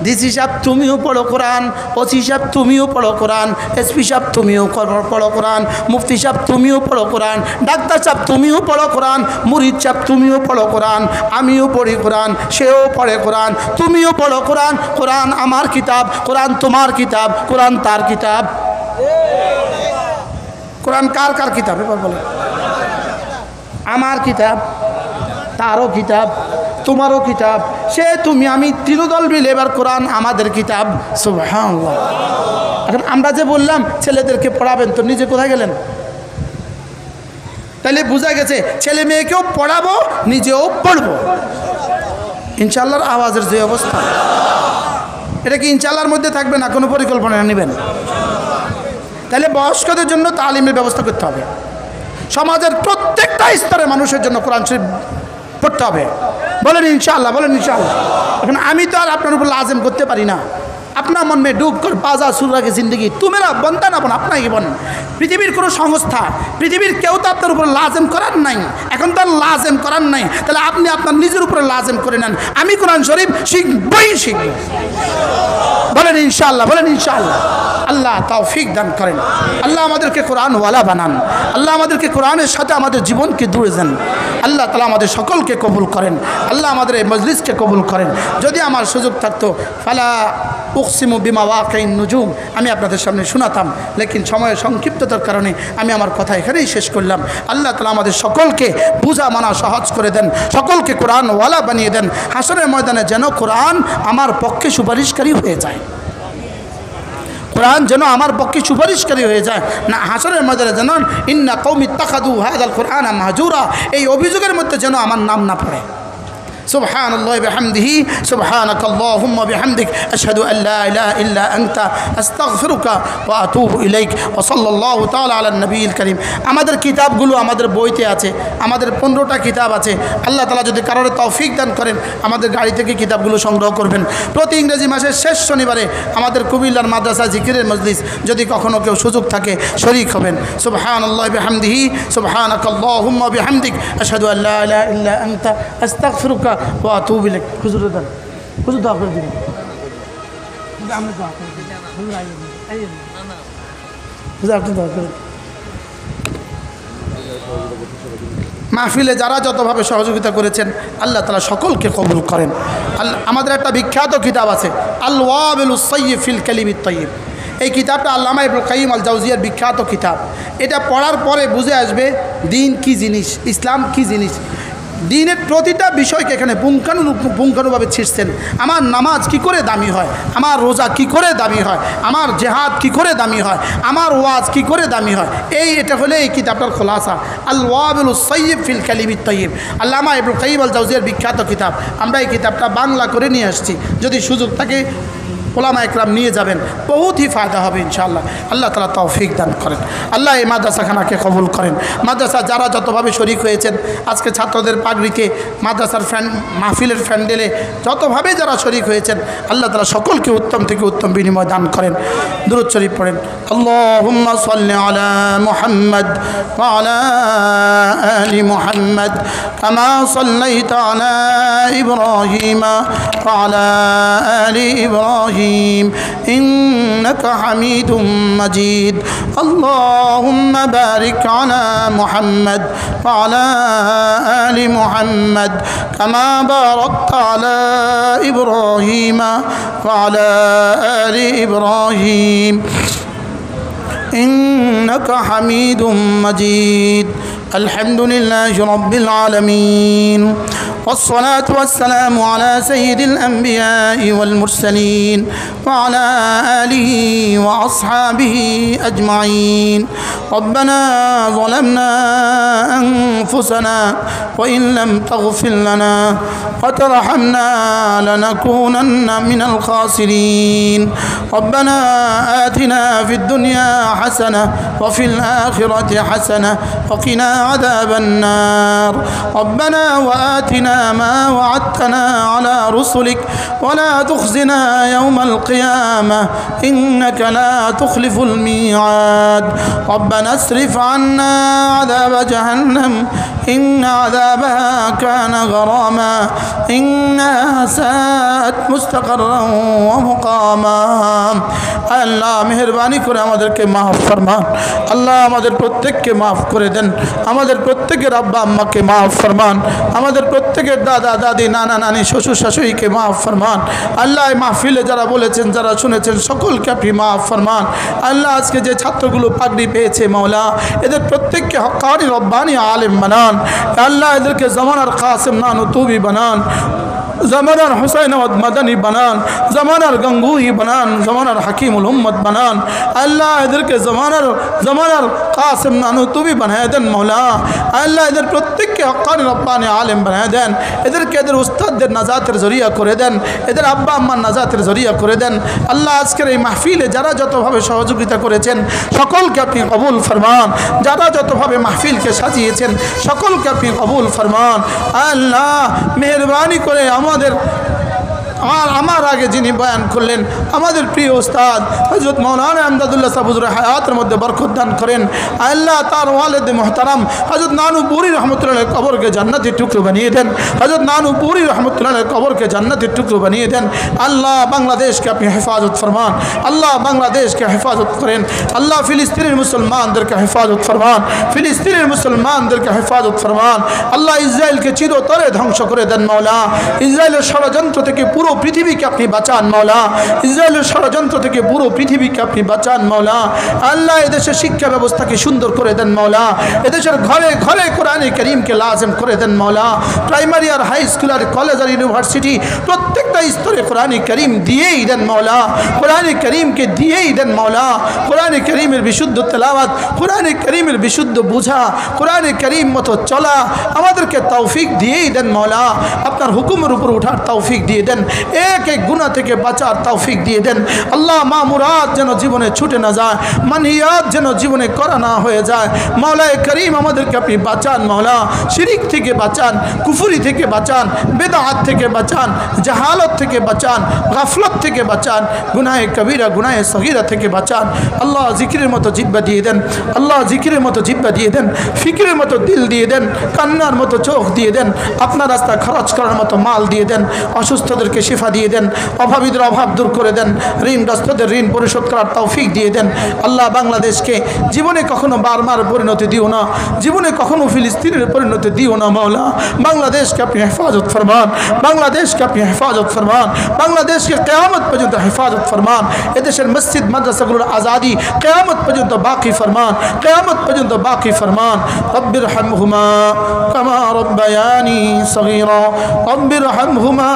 ডিসি সাহেব তুমিও পড়ো কোরআন, ওসি সাহেব তুমিও পড়ো কোরআন, এসপি সাহেব তুমিও পড়ো কোরআন, মুফতি সাহেব তুমিও পড়ো কোরআন, ডাক্তার সাহেব তুমিও পড়ো কোরআন, মুরিদ সাহেব তুমিও পড়ো কোরআন, আমিও পড়ি কোরআন, সেও পড়ে কোরআন, তুমিও পড়ো কোরআন। কোরআন আমার কিতাব, কোরআন তোমার কিতাব, কোরআন তার কিতাব। কোরআন কার কার কিতাব? এবার বলে আমার কিতাব, তারও কিতাব, তোমারও কিতাব, সে, তুমি, আমি, ত্রিদল মিলে এবার কোরআন আমাদের কিতাব। সুবহানাল্লাহ। এখন আমরা যে বললাম ছেলেদেরকে পড়াবেন, তো নিজে কোথায় গেলেন? তাহলে বোঝা গেছে ছেলে মেয়েকেও পড়াবো, নিজেও পড়বো ইনশাআল্লাহর আওয়াজের যে অবস্থা, এটা কি ইনশাআল্লাহর মধ্যে থাকবে না কোনো পরিকল্পনা নেবেন? তাহলে বয়স্কদের জন্য তালিমের ব্যবস্থা করতে হবে, সমাজের প্রত্যেকটা স্তরের মানুষের জন্য কোরআন শরীফ পড়তে হবে। বলেন ইনশাআল্লাহ, বলেন ইনশাআল্লাহ। এখন আমি তো আর আপনার উপর লাজেম করতে পারি না। अपना मन में डूब कर बाजा सुरा की जिंदगी तू मेरा बनता ना बन अपना ही बन पृथिवीर कोनो संस्था पृथिवीर केउ तो आपनार ऊपर लाजेम करार नाई एखन तो लाजेम करार नाई ताहले आपनि आपनार निजेर ऊपर लाजेम करे नेन आमी कुरान शरीफ शिखबई शिखब बोलेन इंशाअल्लाह अल्लाह तौफिक दान करें अल्लाह आमादेरके कुरान वाला बानान अल्लाह आमादेरके कुरानेर साथे आमादेर जीवनके जुड़े देन अल्लाह ताआला आमादेर सकलके कबुल करें अल्लाह आमादेर এই মজলিসকে কবুল করেন যদি আমার সুযোগ থাকতো ফালা উকসিমু বিমাওয়াকিন নুজুম আমি আপনাদের সামনে শোনাতাম लेकिन সময়ের সংক্ষিপ্ততার কারণে আমি আমার কথা এখানেই শেষ করলাম আল্লাহ তাআলা আমাদের সকলকে বুঝা মানা সহজ করে দেন সকলকে কোরআন ওয়ালা বানিয়ে দেন হাসরের ময়দানে যেন কোরআন আমার পক্ষে সুপারিশকারী হয়ে যায় कुरान जेनो आमार पक्षे सुपारिशकारी हो जाए ना हासरेर मयदाने जेनो इन्ना कौमी इत्ताखादू हादाल कुरान महजूरा এই অভিযোগের মধ্যে যেন আমার নাম না পড়ে سبحان الله بحمده سبحانك اللهم بحمدك أشهد أن لا إله إلا أنت أستغفرك وأتوب إليك وصلى الله تعالى على النبي الكريم আমাদের কিতাবগুলো আমাদের বইতে আছে আমাদের 15টা কিতাব আছে আল্লাহ তাআলা যদি কারোর তৌফিক দান করেন আমাদের গাড়ি থেকে কিতাবগুলো সংগ্রহ করবেন প্রতি ইংরেজি মাসের শেষ শনিবারে আমাদের কুমিল্লার মাদ্রাসা জিকিরের মজলিস যদি কখনো কেউ সুযোগ থাকে শরীক হবেন সুবহানাল্লাহি বিহামদিহি সুবহানাকাল্লাহুম্মা বিহামদিক আশহাদু আল্লা ইলাহা ইল্লা আনতা আস্তাগফিরুকা وأتوب إليك حضور دعاء حضور دعاء कर दीजिए আপনি দোয়া করেন। মাহফিলে যারা যতভাবে সহযোগিতা করেছেন আল্লাহ তাআলা সকলকে কবুল করেন। আমাদের একটা বিখ্যাত কিতাব আছে আল ওয়াবিলুস সাইয়্যিব ফিল কালিমিত তাইয়্যিব। এই কিতাবটা আল্লামা ইবনুল কাইয়্যিম আল জাওজিয়ার বিখ্যাত কিতাব। এটা পড়ার পরে বুঝে আসবে দিন কি জিনিস, ইসলাম কি জিনিস। দিনের প্রতিটা বিষয়কে এখানে পুঙ্খানুভাবে ছিঁড়ছেন। আমার নামাজ কি করে দামি হয়, আমার রোজা কি করে দামি হয়, আমার জেহাদ কি করে দামি হয়, আমার ওয়াজ কি করে দামি হয়। এটা হলে এই কিতাবটার খোলাসা আল ওয়াবিলুস সাইয়্যিব ফিল কালিমিত তাইয়্যিব, আল্লামা ইবনুল কাইয়্যিম আল জাওজিয়ার বিখ্যাত কিতাব। আমরা এই কিতাবটা বাংলা করে নিয়ে আসছি, যদি সুযোগ থাকে ওলামা একরাম নিয়ে যাবেন, বহুত হি ফায়দা হবে ইনশাআল্লাহ। আল্লাহ তাআলা তৌফিক দান করেন। আল্লাহ এই মাদ্রাসাখানাকে কবুল করেন। মাদ্রাসা যারা যতভাবে শরিক হয়েছেন, আজকে ছাত্রদের পাগড়িতে, মাদ্রাসার মাহফিলের প্যান্ডেলে যতভাবে যারা শরিক হয়েছেন, আল্লাহ তাআলা সকলকে উত্তম থেকে উত্তম বিনিময় দান করেন। দুরূদ শরীফ পড়েন। আল্লাহুম্মা সাল্লি আলা মুহাম্মদ ওয়া আলা আলি মুহাম্মদ কামা সাল্লাইতা আলা ইব্রাহিম ওয়া আলা আলি ইব্রাহিম إنك حميد مجيد اللهم بارك على محمد وعلى آل محمد كما باركت على إبراهيم وعلى آل إبراهيم إنك حميد مجيد الحمد لله رب العالمين والصلاة والسلام على سيد الأنبياء والمرسلين وعلى آله وأصحابه أجمعين ربنا ظلمنا أنفسنا وإن لم تغفر لنا وترحمنا لنكونن من الخاسرين ربنا آتنا في الدنيا حسنة وفي الآخرة حسنة وقنا عذاب النار ربنا وآتنا ما وعدتنا على رسلك ولا تخزنا يوم القيامة إنك لا تخلف الميعاد ربنا اصرف عنا عذاب جهنم إن عذابها كان غراما إنها ساءت مستقرا ومقاما আল্লাহ মেহেরবানি করে আমাদেরকে মাফ ফরমান। আল্লাহ আমাদের প্রত্যেককে মাফ করে দেন। আমাদের প্রত্যেকের আব্বা আম্মাকে মাফ ফরমান। আমাদের প্রত্যেকের দাদা দাদি নানা নানি শ্বশুর শাশুড়িকে মাফ ফরমান। আল্লাহ মাহফিলে যারা বলেছেন যারা শুনেছেন সকলকে আপনি মাফ ফরমান। আল্লাহ আজকে যে ছাত্রগুলো পাগড়ি পেয়েছে মাওলা এদের প্রত্যেককে হক্কানি রব্বানি আলেম বানান। আল্লাহ এদেরকে জমানার কাসেম নানুতুবি বানান, জমানার হুসাইন আহমদ মাদানী বানান, জমানার গঙ্গুহি বানান, জমানার হাকিমুল উম্মত বানান। আল্লাহ এদেরকে জমানার কাসেম নানুতুবি বানায় দেন মৌলা। আল্লাহ এদের প্রত্যেককে হক্কানি রব্বানি আলেম বানায় দেন। এদেরকে এদের উস্তাদদের নাজাতের জরিয়া করে দেন, এদের আব্বা আম্মার নাজাতের জরিয়া করে দেন। আল্লাহ আজকের এই মাহফিলে যারা যতভাবে সহযোগিতা করেছেন সকলকে আপনি কবুল ফরমান। যারা যতভাবে মাহফিলকে সাজিয়েছেন সকলকে আপনি কবুল ফরমান। আল্লাহ মেহেরবানি করে আমার আগে যিনি বয়ান করলেন আমাদের প্রিয় উস্তাদ হযরত মাওলানা আমদাদুল্লাহ সাহেব হুজুরের হায়াতের মধ্যে বরকত দান করেন। আল্লাহ তার ওয়ালিদ মুহতারাম হযরত নানুপুরি রহমতুল্লাহ কবরকে জান্নাতের টুকরো বানিয়ে দেন। হযরত নানুপুরি রহমতুল্লাহ কবরকে জান্নাতের টুকরো বানিয়ে দেন। আল্লাহ বাংলাদেশকে আপনি হেফাজত ফরমান। আল্লাহ বাংলাদেশকে হেফাজত করেন। আল্লাহ ফিলিস্তিনের মুসলমানদেরকে হেফাজত ফরমান। ফিলিস্তিনের মুসলমানদেরকে হেফাজত ফরমান। আল্লাহ ইসরায়েলকে চিরতরে ধ্বংস করে দেন মাওলা। ইসরায়েলের ষড়যন্ত্র থেকে পুরো পৃথিবীকে আপনি বাঁচান মাওলা। ইসরায়েলের ষড়যন্ত্র থেকে পুরো পৃথিবীকে আপনি বাঁচান মাওলা। আল্লাহ এদেশের শিক্ষা ব্যবস্থাকে সুন্দর করে দেন মাওলা। এদেশের ঘরে ঘরে কোরআনে কারীমকে লাজিম করে দেন মাওলা। প্রাইমারি আর হাই স্কুল আর কলেজ আর ইউনিভার্সিটি প্রত্যেকটা স্তরে কোরআনে কারীম দিয়েই দেন মাওলা। কোরআনে কারীমকে দিয়েই দেন মাওলা। কোরআনে কারীমের বিশুদ্ধ তেলাওয়াত, কোরআনে কারীমের বিশুদ্ধ বুঝা, কোরআনে কারীম মতো চলা আমাদেরকে তৌফিক দিয়েই দেন মাওলা। আপনার হুকুমের উপর ওঠার তৌফিক দিয়ে দেন। এক এক গুনাহ থেকে বাঁচার তৌফিক দিয়ে দেন। আল্লাহ মামুরাত যেন জীবনে ছুটে না যায়, মানহিয়াত যেন জীবনে করা না হয়ে যায়। মাওলায়ে করিম আমাদেরকে আপনি বাঁচান মাওলা। শিরিক থেকে বাঁচান, কুফরি থেকে বাঁচান, বেদাত থেকে বাঁচান, জাহালত থেকে বাঁচান, গাফলত থেকে বাঁচান, গুনাহে কবিরা গুনাহে সগীরা থেকে বাঁচান। আল্লাহ জিকিরের মতো জিহ্বা দিয়ে দেন। আল্লাহ জিকিরের মতো জিহ্বা দিয়ে দেন। ফিকিরের মতো দিল দিয়ে দেন। কান্নার মতো চোখ দিয়ে দেন। আপনার রাস্তা খরচ করার মতো মাল দিয়ে দেন। অসুস্থদেরকে শিফা দিয়ে দেন, অভাবীদের অভাব দূর করে দেন, ঋণগ্রস্তদের ঋণ পরিশোধ করার তৌফিক দিয়ে দেন। আল্লাহ বাংলাদেশকে জীবনে কখনো বারবার পরিণতি দিও না, জীবনে কখনো ফিলিস্তিনের পরিণতি দিও না মাওলা। বাংলাদেশকে আপনি হেফাজত ফরমান, বাংলাদেশকে আপনি হেফাজত ফরমান, বাংলাদেশকে কিয়ামত পর্যন্ত হেফাজত ফরমান। এদেশের মসজিদ মাদ্রাসাগুলোর আজাদি কিয়ামত পর্যন্ত বাকি ফরমান, কিয়ামত পর্যন্ত বাকি ফরমান। রব্বির হামহুমা কামা রব্বায়ানি সগীরা, রব্বির হামহুমা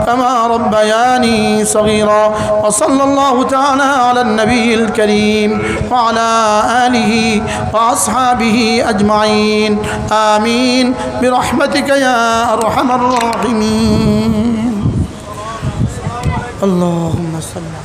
কামা রব্বায়ানি সগীরা। ওয়া সাল্লাল্লাহু তাআলা আলান নবিয়িল কারীম ওয়া আলা আলিহি ওয়া আসহাবিহি আজমাইন। আমিন বিরহমাতিকা ইয়া আরহামার রাহিমিন। আল্লাহুম্মা সাল্লি